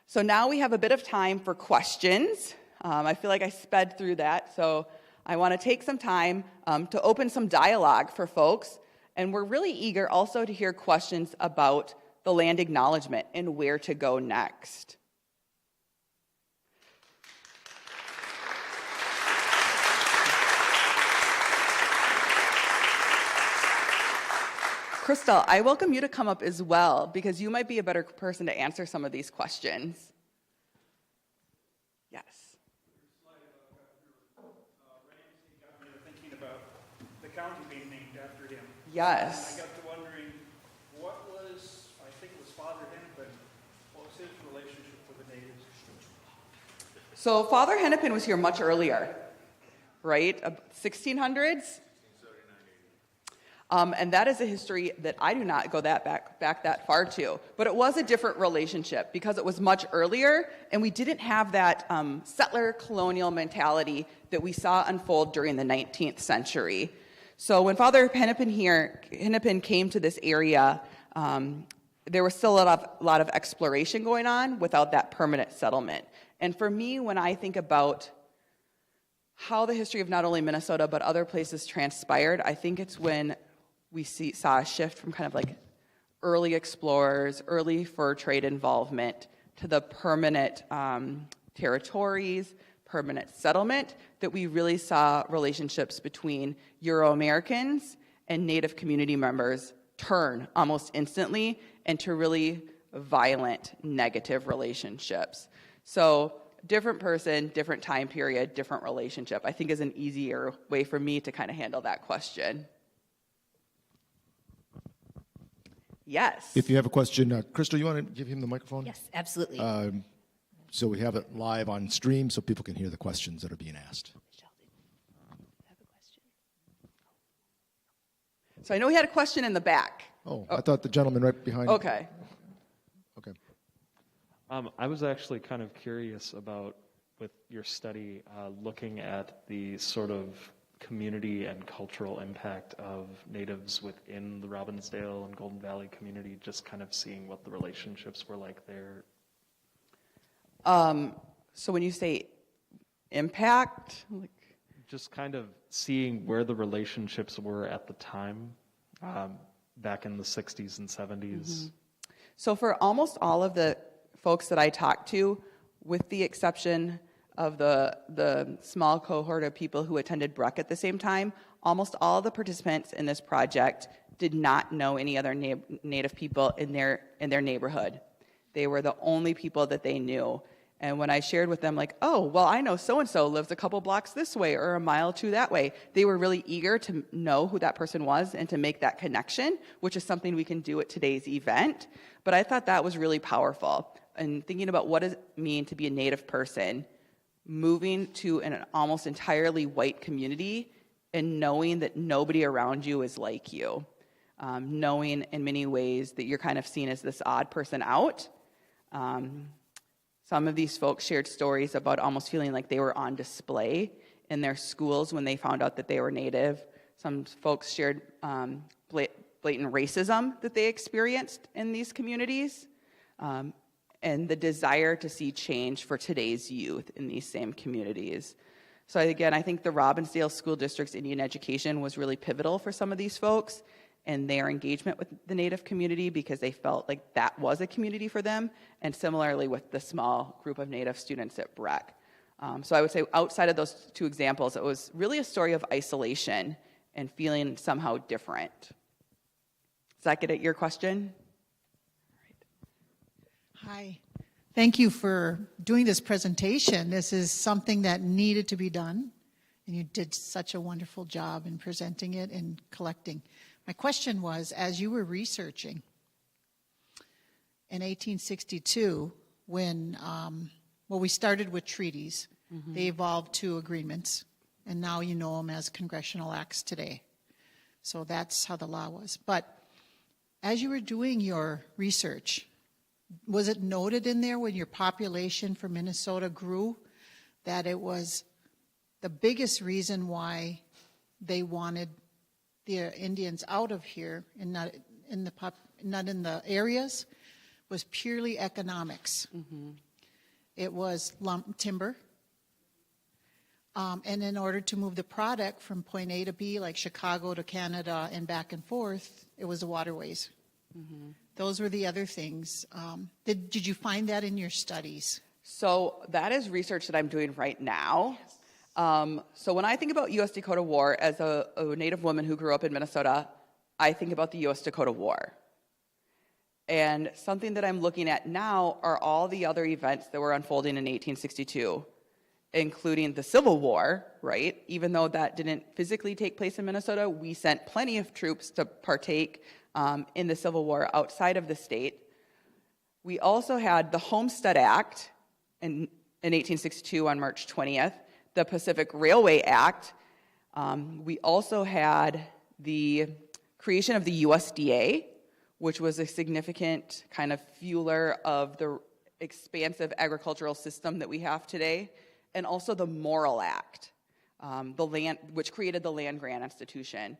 So now we have a bit of time for questions. I feel like I sped through that, so I want to take some time to open some dialogue for folks, and we're really eager also to hear questions about the land acknowledgement and where to go next. Crystal, I welcome you to come up as well, because you might be a better person to answer some of these questions. Yes. Thinking about the county being named after him. Yes. I got to wondering, what was, I think it was Father Hennepin, what was his relationship with the natives? So Father Hennepin was here much earlier, right? 1600s? And that is a history that I do not go back that far to. But it was a different relationship because it was much earlier, and we didn't have that settler colonial mentality that we saw unfold during the 19th century. So when Father Hennepin came to this area, there was still a lot of exploration going on without that permanent settlement. And for me, when I think about how the history of not only Minnesota but other places transpired, I think it's when we saw a shift from kind of like early explorers, early fur trade involvement, to the permanent territories, permanent settlement, that we really saw relationships between Euro-Americans and Native community members turn almost instantly into really violent, negative relationships. So different person, different time period, different relationship, I think is an easier way for me to kind of handle that question. Yes. If you have a question, Crystal, you want to give him the microphone? Yes, absolutely. So we have it live on stream so people can hear the questions that are being asked. So I know we had a question in the back. Oh, I thought the gentleman right behind. Okay. Okay. I was actually kind of curious about, with your study, looking at the sort of community and cultural impact of natives within the Robinsdale and Golden Valley community, just kind of seeing what the relationships were like there. So when you say impact, Just kind of seeing where the relationships were at the time, back in the 60s and 70s. So for almost all of the folks that I talked to, with the exception of the small cohort of people who attended Breck at the same time, almost all the participants in this project did not know any other Native people in their neighborhood. They were the only people that they knew. And when I shared with them, like, oh, well, I know so-and-so lives a couple blocks this way or a mile or two that way, they were really eager to know who that person was and to make that connection, which is something we can do at today's event. But I thought that was really powerful. And thinking about what does it mean to be a Native person, moving to an almost entirely white community and knowing that nobody around you is like you, knowing in many ways that you're kind of seen as this odd person out. Some of these folks shared stories about almost feeling like they were on display in their schools when they found out that they were Native. Some folks shared blatant racism that they experienced in these communities, and the desire to see change for today's youth in these same communities. So again, I think the Robinsdale School District's Indian education was really pivotal for some of these folks and their engagement with the Native community, because they felt like that was a community for them, and similarly with the small group of Native students at Breck. So I would say outside of those two examples, it was really a story of isolation and feeling somehow different. Does that get at your question? Hi. Thank you for doing this presentation. This is something that needed to be done, and you did such a wonderful job in presenting it and collecting. My question was, as you were researching, in 1862, when we started with treaties, they evolved to agreements, and now you know them as congressional acts today. So that's how the law was. But as you were doing your research, was it noted in there when your population for Minnesota grew that it was the biggest reason why they wanted the Indians out of here and not in the areas was purely economics? It was timber. And in order to move the product from point A to B, like Chicago to Canada and back and forth, it was the waterways. Those were the other things. Did you find that in your studies? So that is research that I'm doing right now. So when I think about U.S. Dakota War as a Native woman who grew up in Minnesota, I think about the U.S. Dakota War. And something that I'm looking at now are all the other events that were unfolding in 1862, including the Civil War, right? Even though that didn't physically take place in Minnesota, we sent plenty of troops to partake in the Civil War outside of the state. We also had the Homestead Act in 1862 on March 20th, the Pacific Railway Act. We also had the creation of the USDA, which was a significant kind of fueler of the expansive agricultural system that we have today, and also the Morrill Act, which created the land grant institution.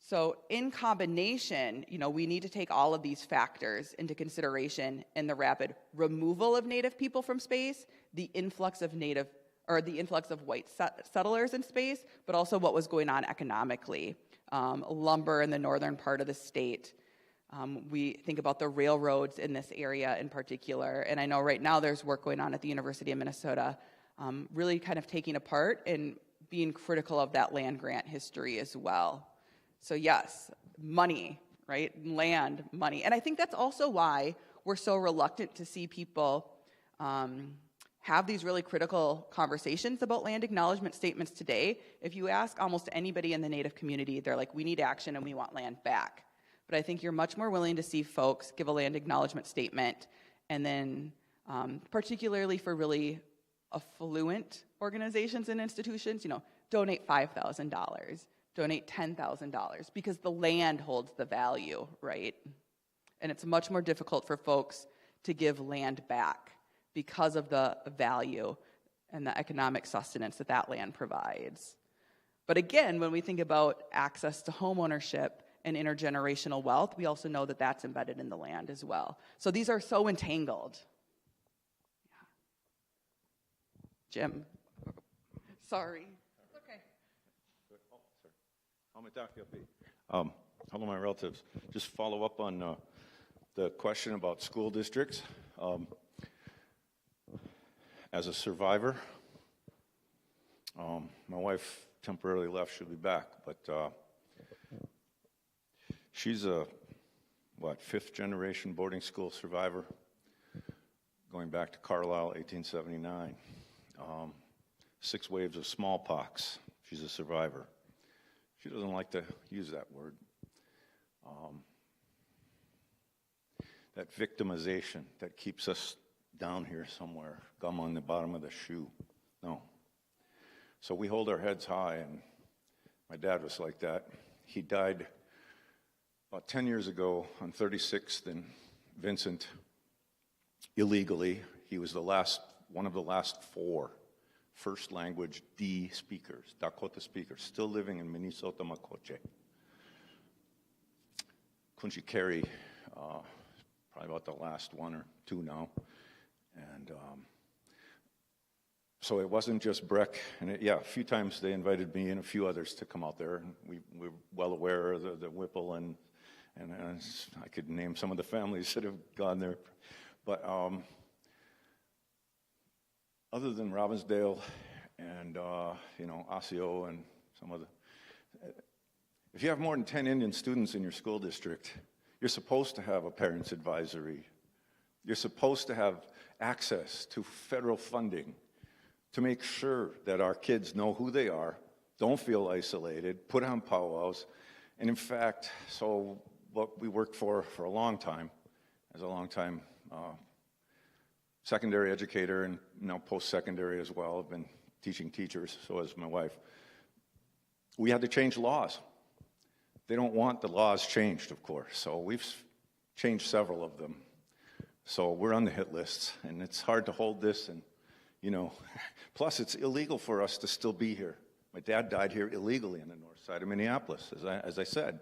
So in combination, we need to take all of these factors into consideration in the rapid removal of Native people from space, the influx of white settlers in space, but also what was going on economically. Lumber in the northern part of the state. We think about the railroads in this area in particular, and I know right now there's work going on at the University of Minnesota, really kind of taking apart and being critical of that land grant history as well. So yes, money, right? Land, money. And I think that's also why we're so reluctant to see people have these really critical conversations about land acknowledgement statements today. If you ask almost anybody in the Native community, they're like, we need action and we want land back. but I think you're much more willing to see folks give a land acknowledgement statement, and then particularly for really affluent organizations and institutions, donate $5,000, donate $10,000, because the land holds the value, right? And it's much more difficult for folks to give land back because of the value and the economic sustenance that that land provides. But again, when we think about access to home ownership and intergenerational wealth, we also know that that's embedded in the land as well. So these are so entangled. Yeah. Jim. Sorry. Okay. Oh, sorry. Hello, my relatives. Just follow up on the question about school districts. As a survivor, my wife temporarily left. She'll be back, but she's a fifth generation boarding school survivor, going back to Carlisle, 1879. 6 waves of smallpox. She's a survivor. She doesn't like to use that word. That victimization that keeps us down here somewhere, gum on the bottom of the shoe. No. So we hold our heads high, and my dad was like that. He died about 10 years ago on 36th and Vincent illegally. He was one of the last 4 first language D speakers, Dakota speakers, still living in Minnesota, Makoche. Kunchi Carey, probably about the last 1 or 2 now. And so it wasn't just Breck. And a few times they invited me and a few others to come out there. And we're well aware of the Whipple, and I could name some of the families that have gone there. But other than Robinsdale and, Osseo and some of the... If you have more than 10 Indian students in your school district, you're supposed to have a parents' advisory. You're supposed to have access to federal funding to make sure that our kids know who they are, don't feel isolated, put on powwows. And in fact, so what we worked for a long time, as a long-time secondary educator and now post-secondary as well, I've been teaching teachers, so has my wife. We had to change laws. They don't want the laws changed, of course, so we've changed several of them. So we're on the hit lists, and it's hard to hold this, and plus it's illegal for us to still be here. My dad died here illegally in the north side of Minneapolis, as I said.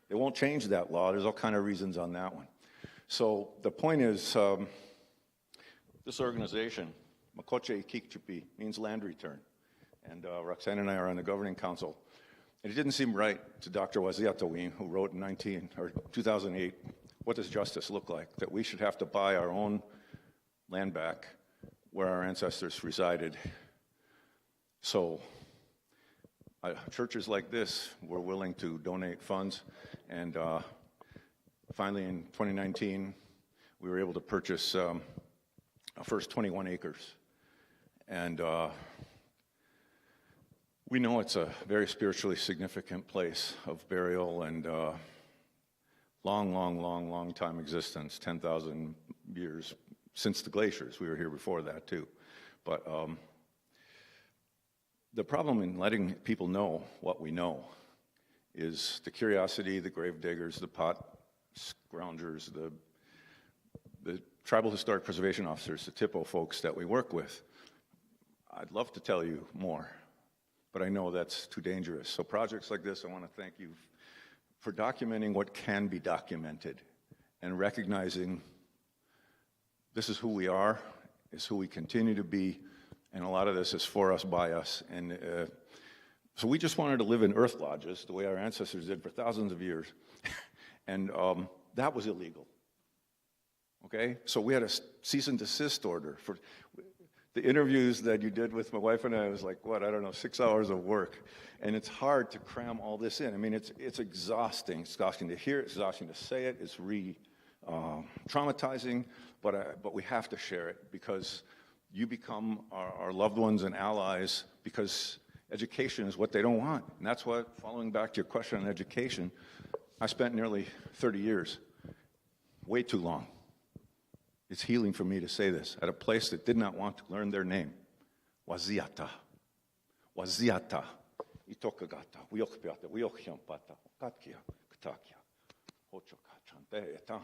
They won't change that law. There's all kind of reasons on that one. So the point is, this organization, Makoche Ikikchupi, means land return. And Roxanne and I are on the governing council. And it didn't seem right to Dr. Waziatowin, who wrote in 2008, what does justice look like? That we should have to buy our own land back where our ancestors resided. So churches like this were willing to donate funds, and finally in 2019 we were able to purchase our first 21 acres. And we know it's a very spiritually significant place of burial and long time existence, 10,000 years since the glaciers. We were here before that too. But the problem in letting people know what we know is the curiosity, the grave diggers, the pot scroungers, the tribal historic preservation officers, the TIPO folks that we work with. I'd love to tell you more, but I know that's too dangerous. So projects like this, I want to thank you for documenting what can be documented and recognizing this is who we are, is who we continue to be, and a lot of this is for us, by us. And so we just wanted to live in earth lodges the way our ancestors did for thousands of years. And that was illegal. Okay? So we had a cease and desist order. For the interviews that you did with my wife and I was like, 6 hours of work. And it's hard to cram all this in. I mean, it's exhausting. It's exhausting to hear it. It's exhausting to say it. It's traumatizing, but we have to share it because you become our loved ones and allies, because education is what they don't want. And that's what, following back to your question on education, I spent nearly 30 years, way too long. It's healing for me to say this, at a place that did not want to learn their name. Waziata. Waziata. Itokagata. Wiokpiata. Wiokhiampata. Katkia. Katakia. Hochokachante etam.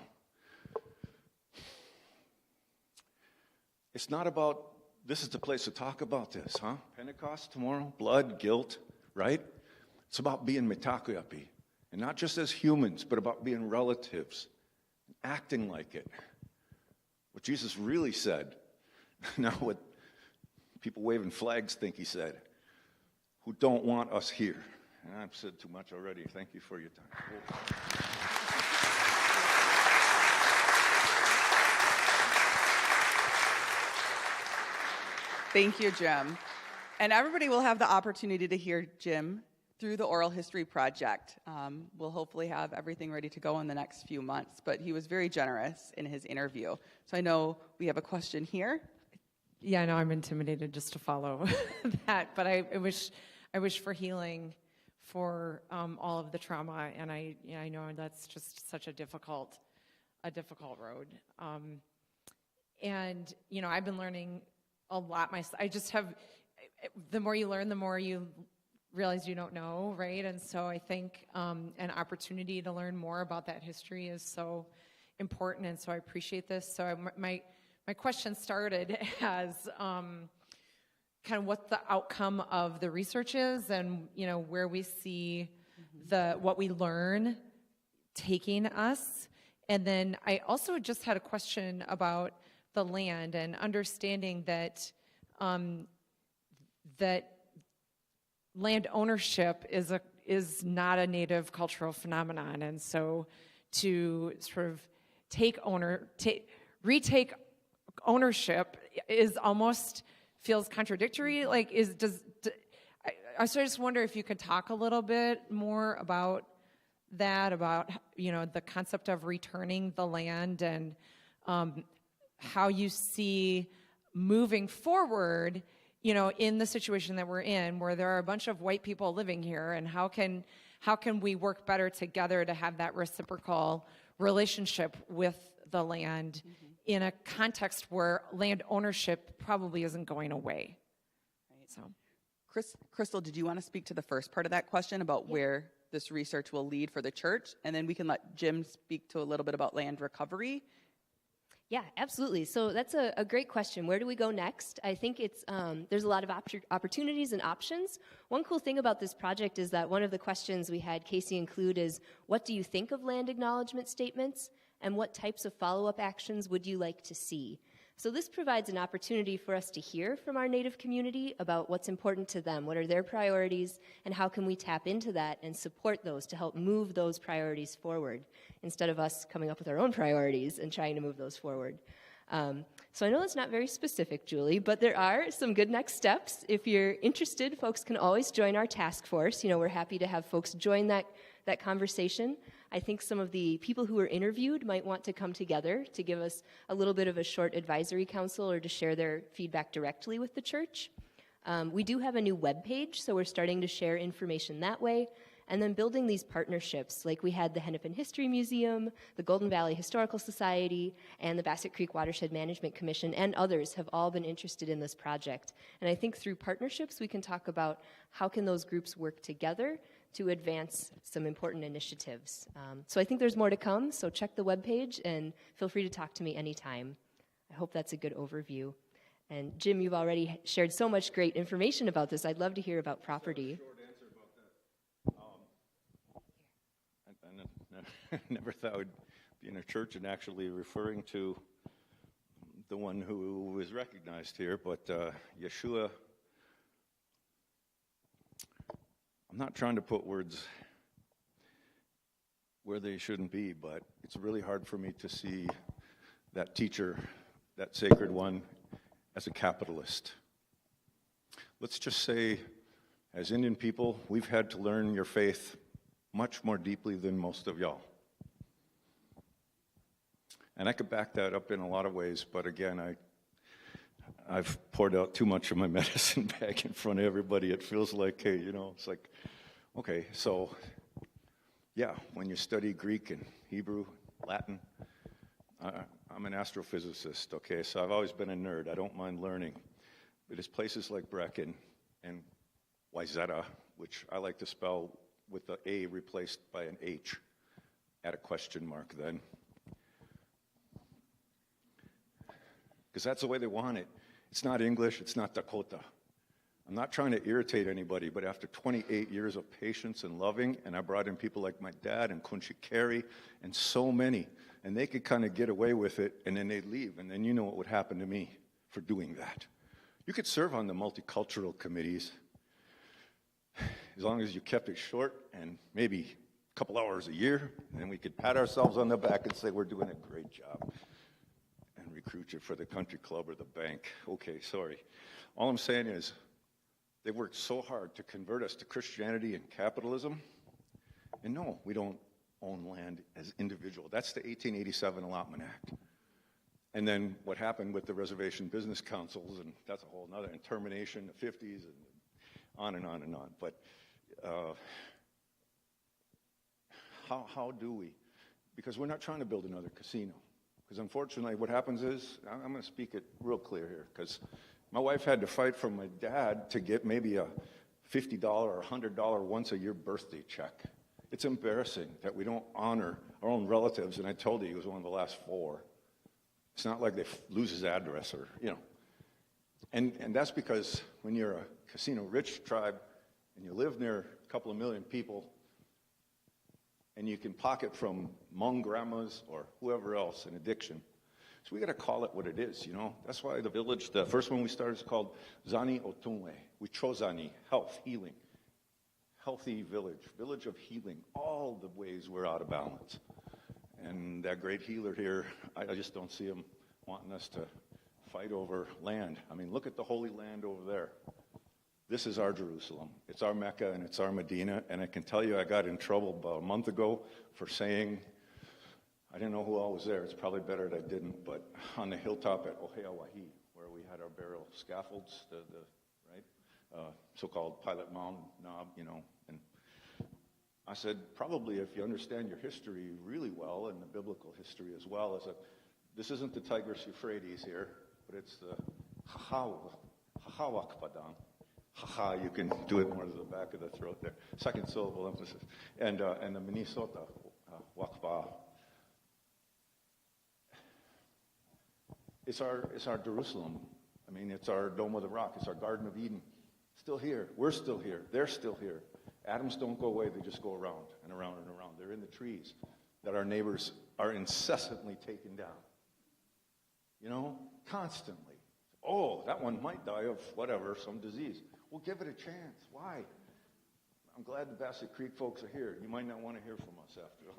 It's not about, this is the place to talk about this, huh? Pentecost tomorrow, blood, guilt, right? It's about being metakoyapi, and not just as humans, but about being relatives, acting like it. What Jesus really said, not what people waving flags think he said, who don't want us here. And I've said too much already. Thank you for your time. Thank you, Jim. And everybody will have the opportunity to hear Jim through the Oral History Project. We'll hopefully have everything ready to go in the next few months, but he was very generous in his interview. So I know we have a question here. Yeah, no, I'm intimidated just to follow that, but I wish for healing for all of the trauma, and I know that's just such a difficult road. And I've been learning a lot myself. I just have, the more you learn, the more you realize you don't know, right? And so I think an opportunity to learn more about that history is so important, and so I appreciate this. So my question started as kind of what the outcome of the research is, and where we see what we learn taking us. And then I also just had a question about the land and understanding that that land ownership is not a Native cultural phenomenon, and so to sort of retake ownership is almost feels contradictory. Like, I just wonder if you could talk a little bit more about that, about the concept of returning the land, and how you see moving forward, in the situation that we're in, where there are a bunch of white people living here, and how can we work better together to have that reciprocal relationship with the land in a context where land ownership probably isn't going away. Right. So, Crystal, did you want to speak to the first part of that question about where this research will lead for the church? And then we can let Jim speak to a little bit about land recovery. Yeah, absolutely. So that's a great question. Where do we go next? I think there's a lot of opportunities and options. One cool thing about this project is that one of the questions we had Casey include is, what do you think of land acknowledgement statements, and what types of follow-up actions would you like to see? So this provides an opportunity for us to hear from our Native community about what's important to them, what are their priorities, and how can we tap into that and support those to help move those priorities forward, instead of us coming up with our own priorities and trying to move those forward. So I know it's not very specific, Julie, but there are some good next steps. If you're interested, folks can always join our task force. We're happy to have folks join that conversation. I think some of the people who were interviewed might want to come together to give us a little bit of a short advisory council, or to share their feedback directly with the church. We do have a new webpage, so we're starting to share information that way. And then building these partnerships, like we had the Hennepin History Museum, the Golden Valley Historical Society, and the Bassett Creek Watershed Management Commission, and others have all been interested in this project. And I think through partnerships, we can talk about how can those groups work together to advance some important initiatives. So I think there's more to come, so check the webpage and feel free to talk to me anytime. I hope that's a good overview. And Jim, you've already shared so much great information about this. I'd love to hear about property. I never thought I would be in a church and actually referring to the one who is recognized here, but Yeshua, I'm not trying to put words where they shouldn't be, but it's really hard for me to see that teacher, that sacred one, as a capitalist. Let's just say, as Indian people, we've had to learn your faith much more deeply than most of y'all. And I could back that up in a lot of ways, but again, I've poured out too much of my medicine bag in front of everybody. It feels like, hey, it's like, okay, so Yeah, when you study Greek and Hebrew, Latin, I'm an astrophysicist, okay, so I've always been a nerd. I don't mind learning. But it's places like Breck and Wyzetta, which I like to spell with the A replaced by an H. Add a question mark then. Because that's the way they want it. It's not English, it's not Dakota. I'm not trying to irritate anybody, but after 28 years of patience and loving, and I brought in people like my dad and Kunshi Carey and so many, and they could kind of get away with it, and then they'd leave, and then you know what would happen to me for doing that. You could serve on the multicultural committees as long as you kept it short and maybe a couple hours a year, and then we could pat ourselves on the back and say we're doing a great job and recruit you for the country club or the bank. Okay, sorry. All I'm saying is they worked so hard to convert us to Christianity and capitalism, and no, we don't own land as individual. That's the 1887 Allotment Act. And then what happened with the reservation business councils, and that's a whole nother, and termination, the 50s, and on and on and on. But how do we? Because we're not trying to build another casino. Because unfortunately what happens is, I'm going to speak it real clear here, because my wife had to fight from my dad to get maybe a $50 or $100 once a year birthday check. It's embarrassing that we don't honor our own relatives, and I told you he was one of the last 4. It's not like they lose his address or, you know. And that's because when you're a casino-rich tribe and you live near a couple of million people and you can pocket from Hmong grandmas or whoever else an addiction, so we got to call it what it is, you know. That's why the village, the first one we started is called Zani Otunwe. We chose Zani, health, healing. Healthy village, village of healing. All the ways we're out of balance. And that great healer here, I just don't see him wanting us to fight over land. I mean, look at the Holy Land over there. This is our Jerusalem. It's our Mecca and it's our Medina. And I can tell you I got in trouble about a month ago for saying, I didn't know who all was there. It's probably better that I didn't. But on the hilltop at Oheawahi, where we had our burial scaffolds, the so-called Pilot Mountain knob, you know, and I said, probably if you understand your history really well, and the biblical history as well, this isn't the Tigris Euphrates here, but it's the Wakpadań. You can do it more to the back of the throat there. Second syllable emphasis. And the Minnesota Wakpa. It's our Jerusalem. I mean, it's our Dome of the Rock. It's our Garden of Eden. Still here. We're still here. They're still here. Atoms don't go away. They just go around and around and around. They're in the trees that our neighbors are incessantly taking down. You know, constantly. Oh, that one might die of whatever, some disease. Well, give it a chance. Why? I'm glad the Bassett Creek folks are here. You might not want to hear from us after all.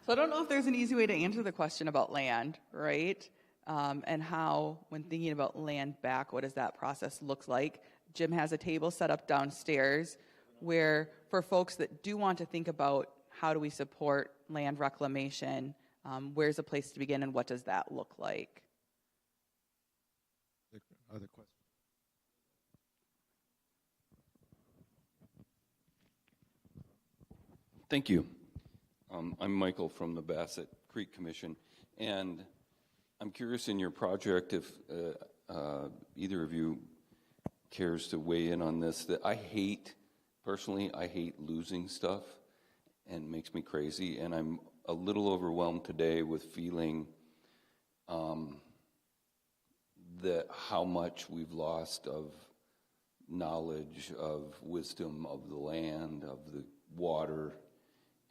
So I don't know if there's an easy way to answer the question about land, right? And how, when thinking about land back, what does that process look like? Jim has a table set up downstairs where, for folks that do want to think about how do we support land reclamation, where's a place to begin and what does that look like? Other questions? Thank you. I'm Michael from the Bassett Creek Commission, and I'm curious in your project if either of you cares to weigh in on this, that I hate losing stuff, and it makes me crazy, and I'm a little overwhelmed today with feeling that how much we've lost of knowledge, of wisdom, of the land, of the water.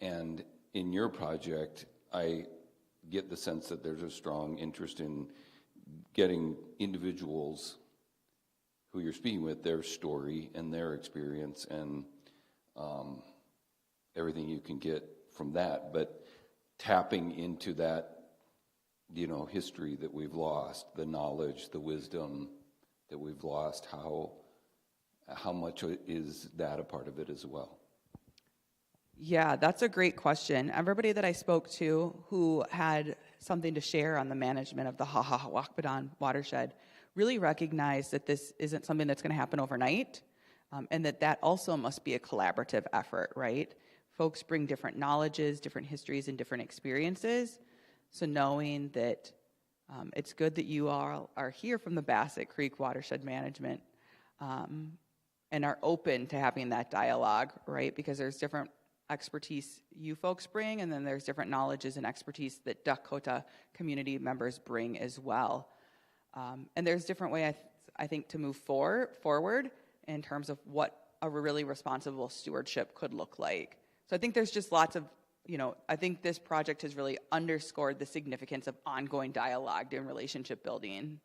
And in your project, I get the sense that there's a strong interest in getting individuals who you're speaking with, their story and their experience and everything you can get from that, but tapping into that, you know, history that we've lost, the knowledge, the wisdom that we've lost, how much is that a part of it as well? Yeah, that's a great question. Everybody that I spoke to who had something to share on the management of the Wakpadań watershed really recognized that this isn't something that's going to happen overnight. and that also must be a collaborative effort, right? Folks bring different knowledges, different histories, and different experiences. So knowing that it's good that you all are here from the Bassett Creek Watershed Management and are open to having that dialogue, right? Because there's different expertise you folks bring, and then there's different knowledges and expertise that Dakota community members bring as well. And there's different way, I think, to move forward in terms of what a really responsible stewardship could look like. So I think there's just lots of, I think this project has really underscored the significance of ongoing dialogue and relationship building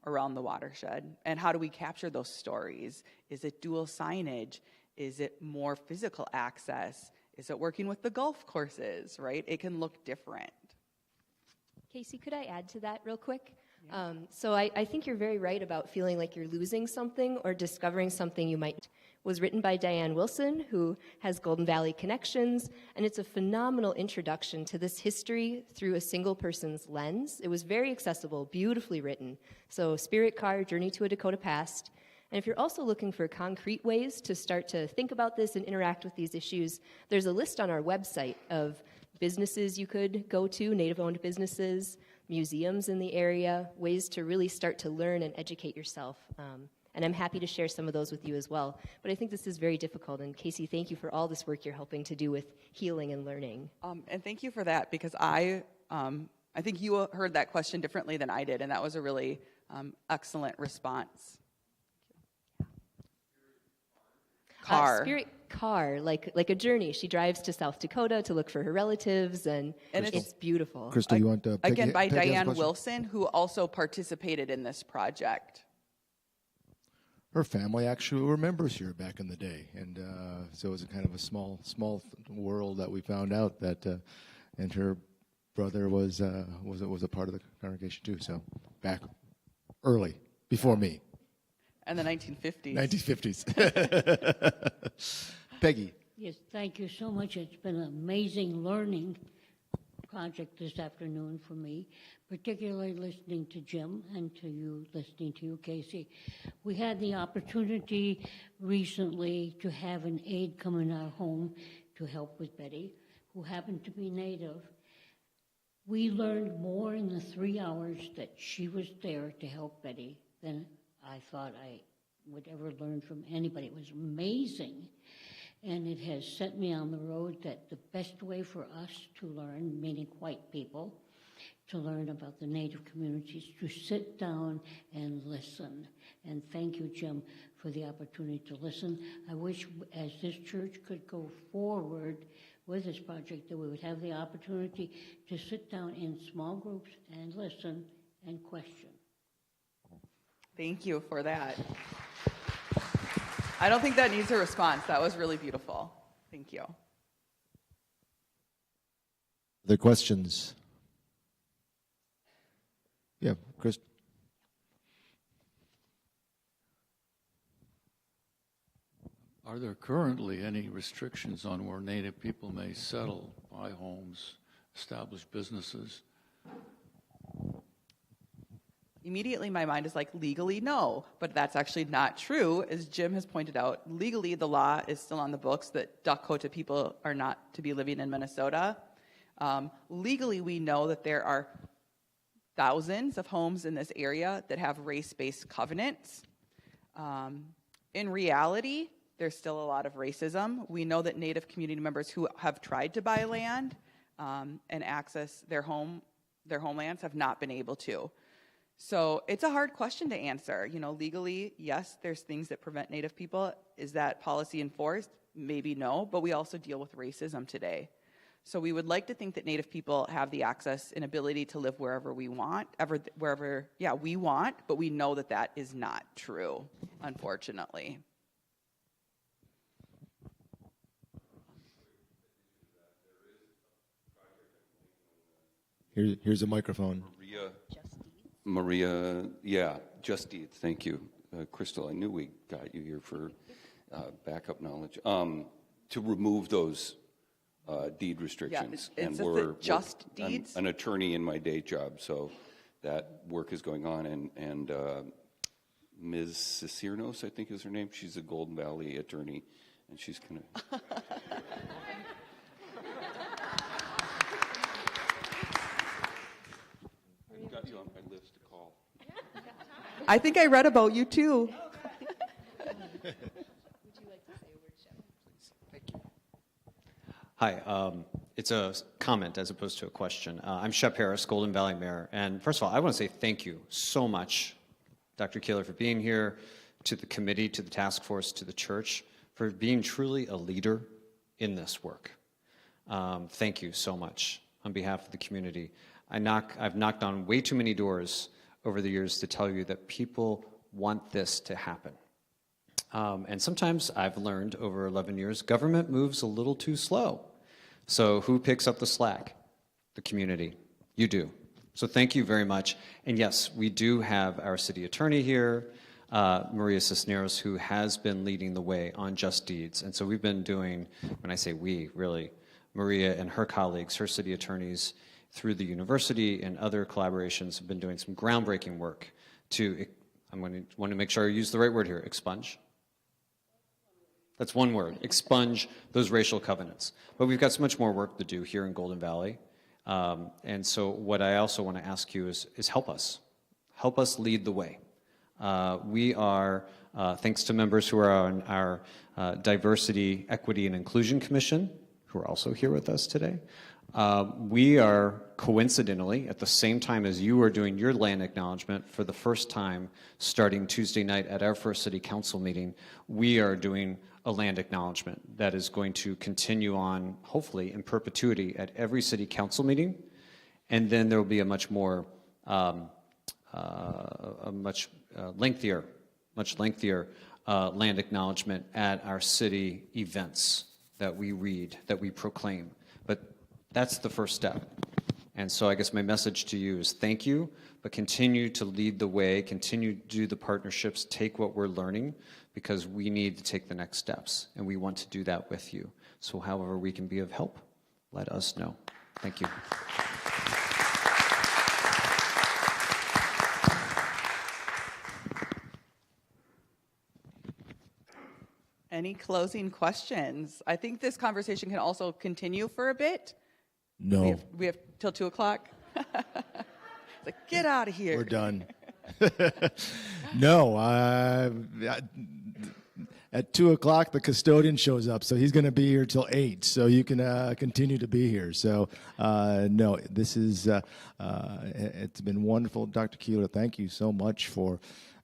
around the watershed. And how do we capture those stories? Is it dual signage? Is it more physical access? Is it working with the golf courses, right? It can look different. Casey, could I add to that real quick? So I think you're very right about feeling like you're losing something or discovering something you might. Was written by Diane Wilson, who has Golden Valley connections, and it's a phenomenal introduction to this history through a single person's lens. It was very accessible, beautifully written. So Spirit Car, Journey to a Dakota Past. And if you're also looking for concrete ways to start to think about this and interact with these issues, there's a list on our website of businesses you could go to, Native-owned businesses, museums in the area, ways to really start to learn and educate yourself. And I'm happy to share some of those with you as well. But I think this is very difficult. And Casey, thank you for all this work you're helping to do with healing and learning. And thank you for that, because I think you heard that question differently than I did, and that was a really excellent response. Car. Spirit Car, like a journey. She drives to South Dakota to look for her relatives, and it's beautiful. Crystal, you want to again by Peggy Diane Wilson, who also participated in this project. Her family actually were members here back in the day, and so it was a kind of a small world that we found out that, and her brother was a part of the congregation too. So back early, before me. And the 1950s. 1950s. Peggy. Yes, thank you so much. It's been an amazing learning project this afternoon for me, particularly listening to Jim and listening to you, Casey. We had the opportunity recently to have an aide come in our home to help with Betty, who happened to be Native. We learned more in the 3 hours that she was there to help Betty than I thought I would ever learn from anybody. It was amazing. And it has set me on the road that the best way for us to learn, meaning white people, to learn about the Native communities, to sit down and listen. And thank you, Jim, for the opportunity to listen. I wish as this church could go forward with this project that we would have the opportunity to sit down in small groups and listen and question. Thank you for that. I don't think that needs a response. That was really beautiful. Thank you. Other questions? Yeah, Chris. Are there currently any restrictions on where Native people may settle, buy homes, establish businesses? Immediately my mind is like, legally, no. But that's actually not true. As Jim has pointed out, legally the law is still on the books that Dakota people are not to be living in Minnesota. Legally, we know that there are thousands of homes in this area that have race-based covenants. In reality, there's still a lot of racism. We know that Native community members who have tried to buy land and access their homelands have not been able to. So it's a hard question to answer. Legally, yes, there's things that prevent Native people. Is that policy enforced? Maybe no, but we also deal with racism today. So we would like to think that Native people have the access and ability to live wherever we want, we want, but we know that that is not true, unfortunately. Here's a microphone. Maria, yeah, Just Deeds, thank you. Crystal, I knew we got you here for backup knowledge. To remove those deed restrictions. Yeah, it's just deeds? I'm an attorney in my day job, so that work is going on, and Ms. Cicernos, I think is her name. She's a Golden Valley attorney, and she's kind of... I've got you on my list to call. I think I read about you too. Hi, it's a comment as opposed to a question. I'm Shep Harris, Golden Valley Mayor, and first of all, I want to say thank you so much, Dr. Keeler, for being here, to the committee, to the task force, to the church, for being truly a leader in this work. Thank you so much on behalf of the community. I've knocked on way too many doors over the years to tell you that people want this to happen. And sometimes I've learned over 11 years, government moves a little too slow. So who picks up the slack? The community. You do. So thank you very much. And yes, we do have our city attorney here, Maria Cisneros, who has been leading the way on just deeds. And so we've been doing, when I say we, really, Maria and her colleagues, her city attorneys, through the university and other collaborations, have been doing some groundbreaking work to, want to make sure I use the right word here, expunge. That's one word, expunge those racial covenants. But we've got so much more work to do here in Golden Valley. And so what I also want to ask you is help us. Help us lead the way. We are, thanks to members who are on our Diversity, Equity, and Inclusion Commission, who are also here with us today, we are coincidentally, at the same time as you are doing your land acknowledgement, for the first time, starting Tuesday night at our first city council meeting, we are doing a land acknowledgement that is going to continue on, hopefully, in perpetuity at every city council meeting. And then there will be a much more, much lengthier land acknowledgement at our city events that we read, that we proclaim. But that's the first step. And so I guess my message to you is thank you, but continue to lead the way, continue to do the partnerships, take what we're learning, because we need to take the next steps, and we want to do that with you. So however we can be of help, let us know. Thank you. Any closing questions? I think this conversation can also continue for a bit. No. We have till 2 o'clock. Like, get out of here. We're done. No. At 2 o'clock, the custodian shows up, so he's going to be here till 8. So you can continue to be here. So no, this is it's been wonderful, Dr. Keeler. Thank you so much for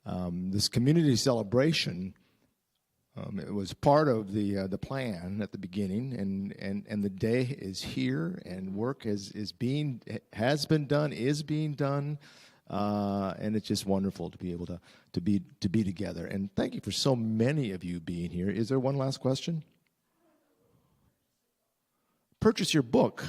this community celebration. It was part of the plan at the beginning, and the day is here, and work has been done, is being done, and it's just wonderful to be able to be together. And thank you for so many of you being here. Is there one last question? Purchase your book.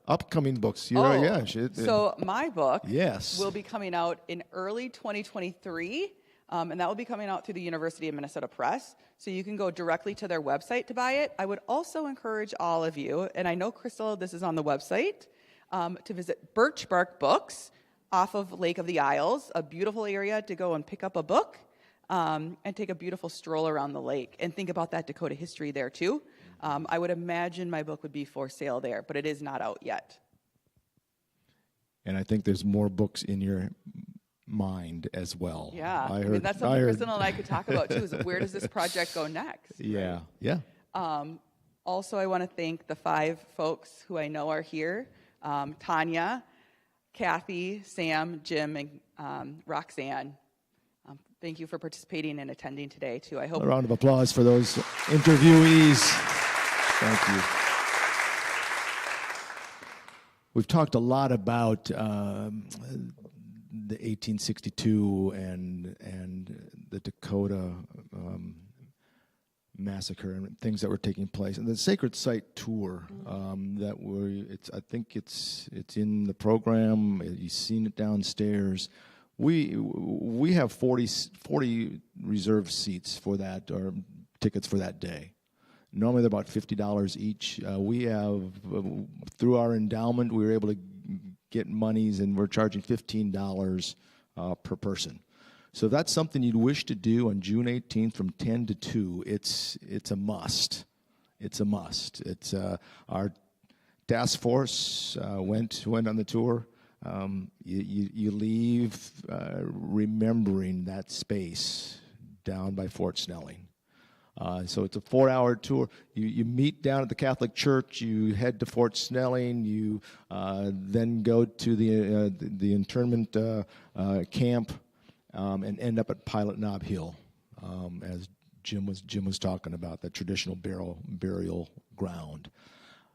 Upcoming books. So my book yes. will be coming out in early 2023. And that will be coming out through the University of Minnesota Press. So you can go directly to their website to buy it. I would also encourage all of you, and I know, Crystal, this is on the website, to visit Birch Bark Books off of Lake of the Isles, a beautiful area to go and pick up a book and take a beautiful stroll around the lake and think about that Dakota history there too. I would imagine my book would be for sale there, but it is not out yet. And I think there's more books in your mind as well. Yeah, I mean, that's something Crystal and I could talk about too, is where does this project go next? Yeah, right? Yeah. Also, I want to thank the 5 folks who I know are here, Tanya, Kathy, Sam, Jim, and Roxanne. Thank you for participating and attending today too. I hope a round of applause for those interviewees. Thank you. We've talked a lot about the 1862 and the Dakota massacre and things that were taking place, and the Sacred Site tour that I think it's in the program. You've seen it downstairs. We have 40 reserved seats for that, or tickets for that day. Normally they're about $50 each. We have, through our endowment, we were able to get monies, and we're charging $15 per person. So if that's something you'd wish to do on June 18th from 10 to 2, it's a must. It's a must. It's our task force went on the tour. You leave remembering that space down by Fort Snelling. So it's a 4-hour tour. You meet down at the Catholic Church. You head to Fort Snelling. You then go to the internment camp and end up at Pilot Knob Hill, as Jim was talking about, the traditional burial ground.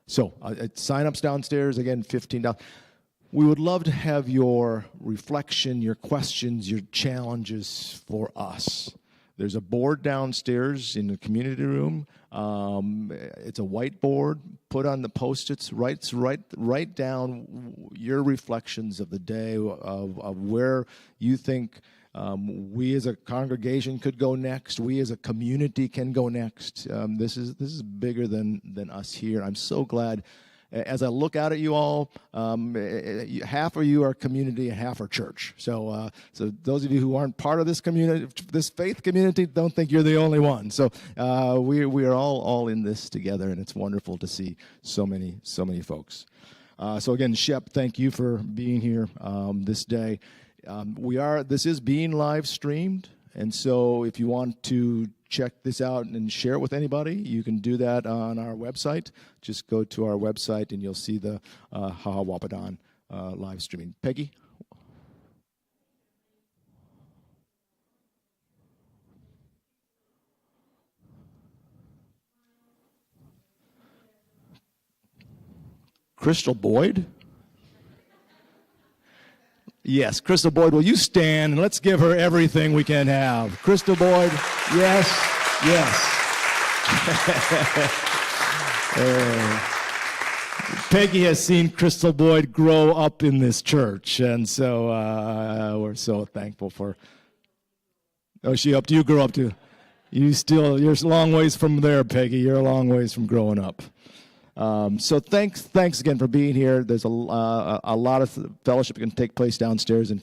So sign-ups downstairs, again, $15. We would love to have your reflection, your questions, your challenges for us. There's a board downstairs in the community room. It's a whiteboard. Put on the Post-its. Write down your reflections of the day, of where you think we as a congregation could go next. We as a community can go next. This is bigger than us here. I'm so glad. As I look out at you all, half of you are community and half are church. So those of you who aren't part of this community, this faith community, don't think you're the only one. So we are all in this together, and it's wonderful to see so many folks. So again, Shep, thank you for being here this day. This is being live streamed, and so if you want to check this out and share it with anybody, you can do that on our website. Just go to our website and you'll see the Wakpadań live streaming. Peggy? Crystal Boyd? Yes, Crystal Boyd, will you stand and let's give her everything we can have. Crystal Boyd, yes. Peggy has seen Crystal Boyd grow up in this church, and so we're so thankful for. Oh, she helped you grow up too. You're a long ways from there, Peggy. You're a long ways from growing up. So thanks again for being here. There's a lot of fellowship can take place downstairs in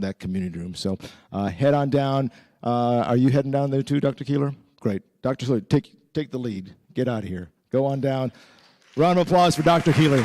that community room. So head on down. Are you heading down there too, Dr. Keeler? Great. Dr. Keeler, take the lead. Get out of here. Go on down. Round of applause for Dr. Keeler.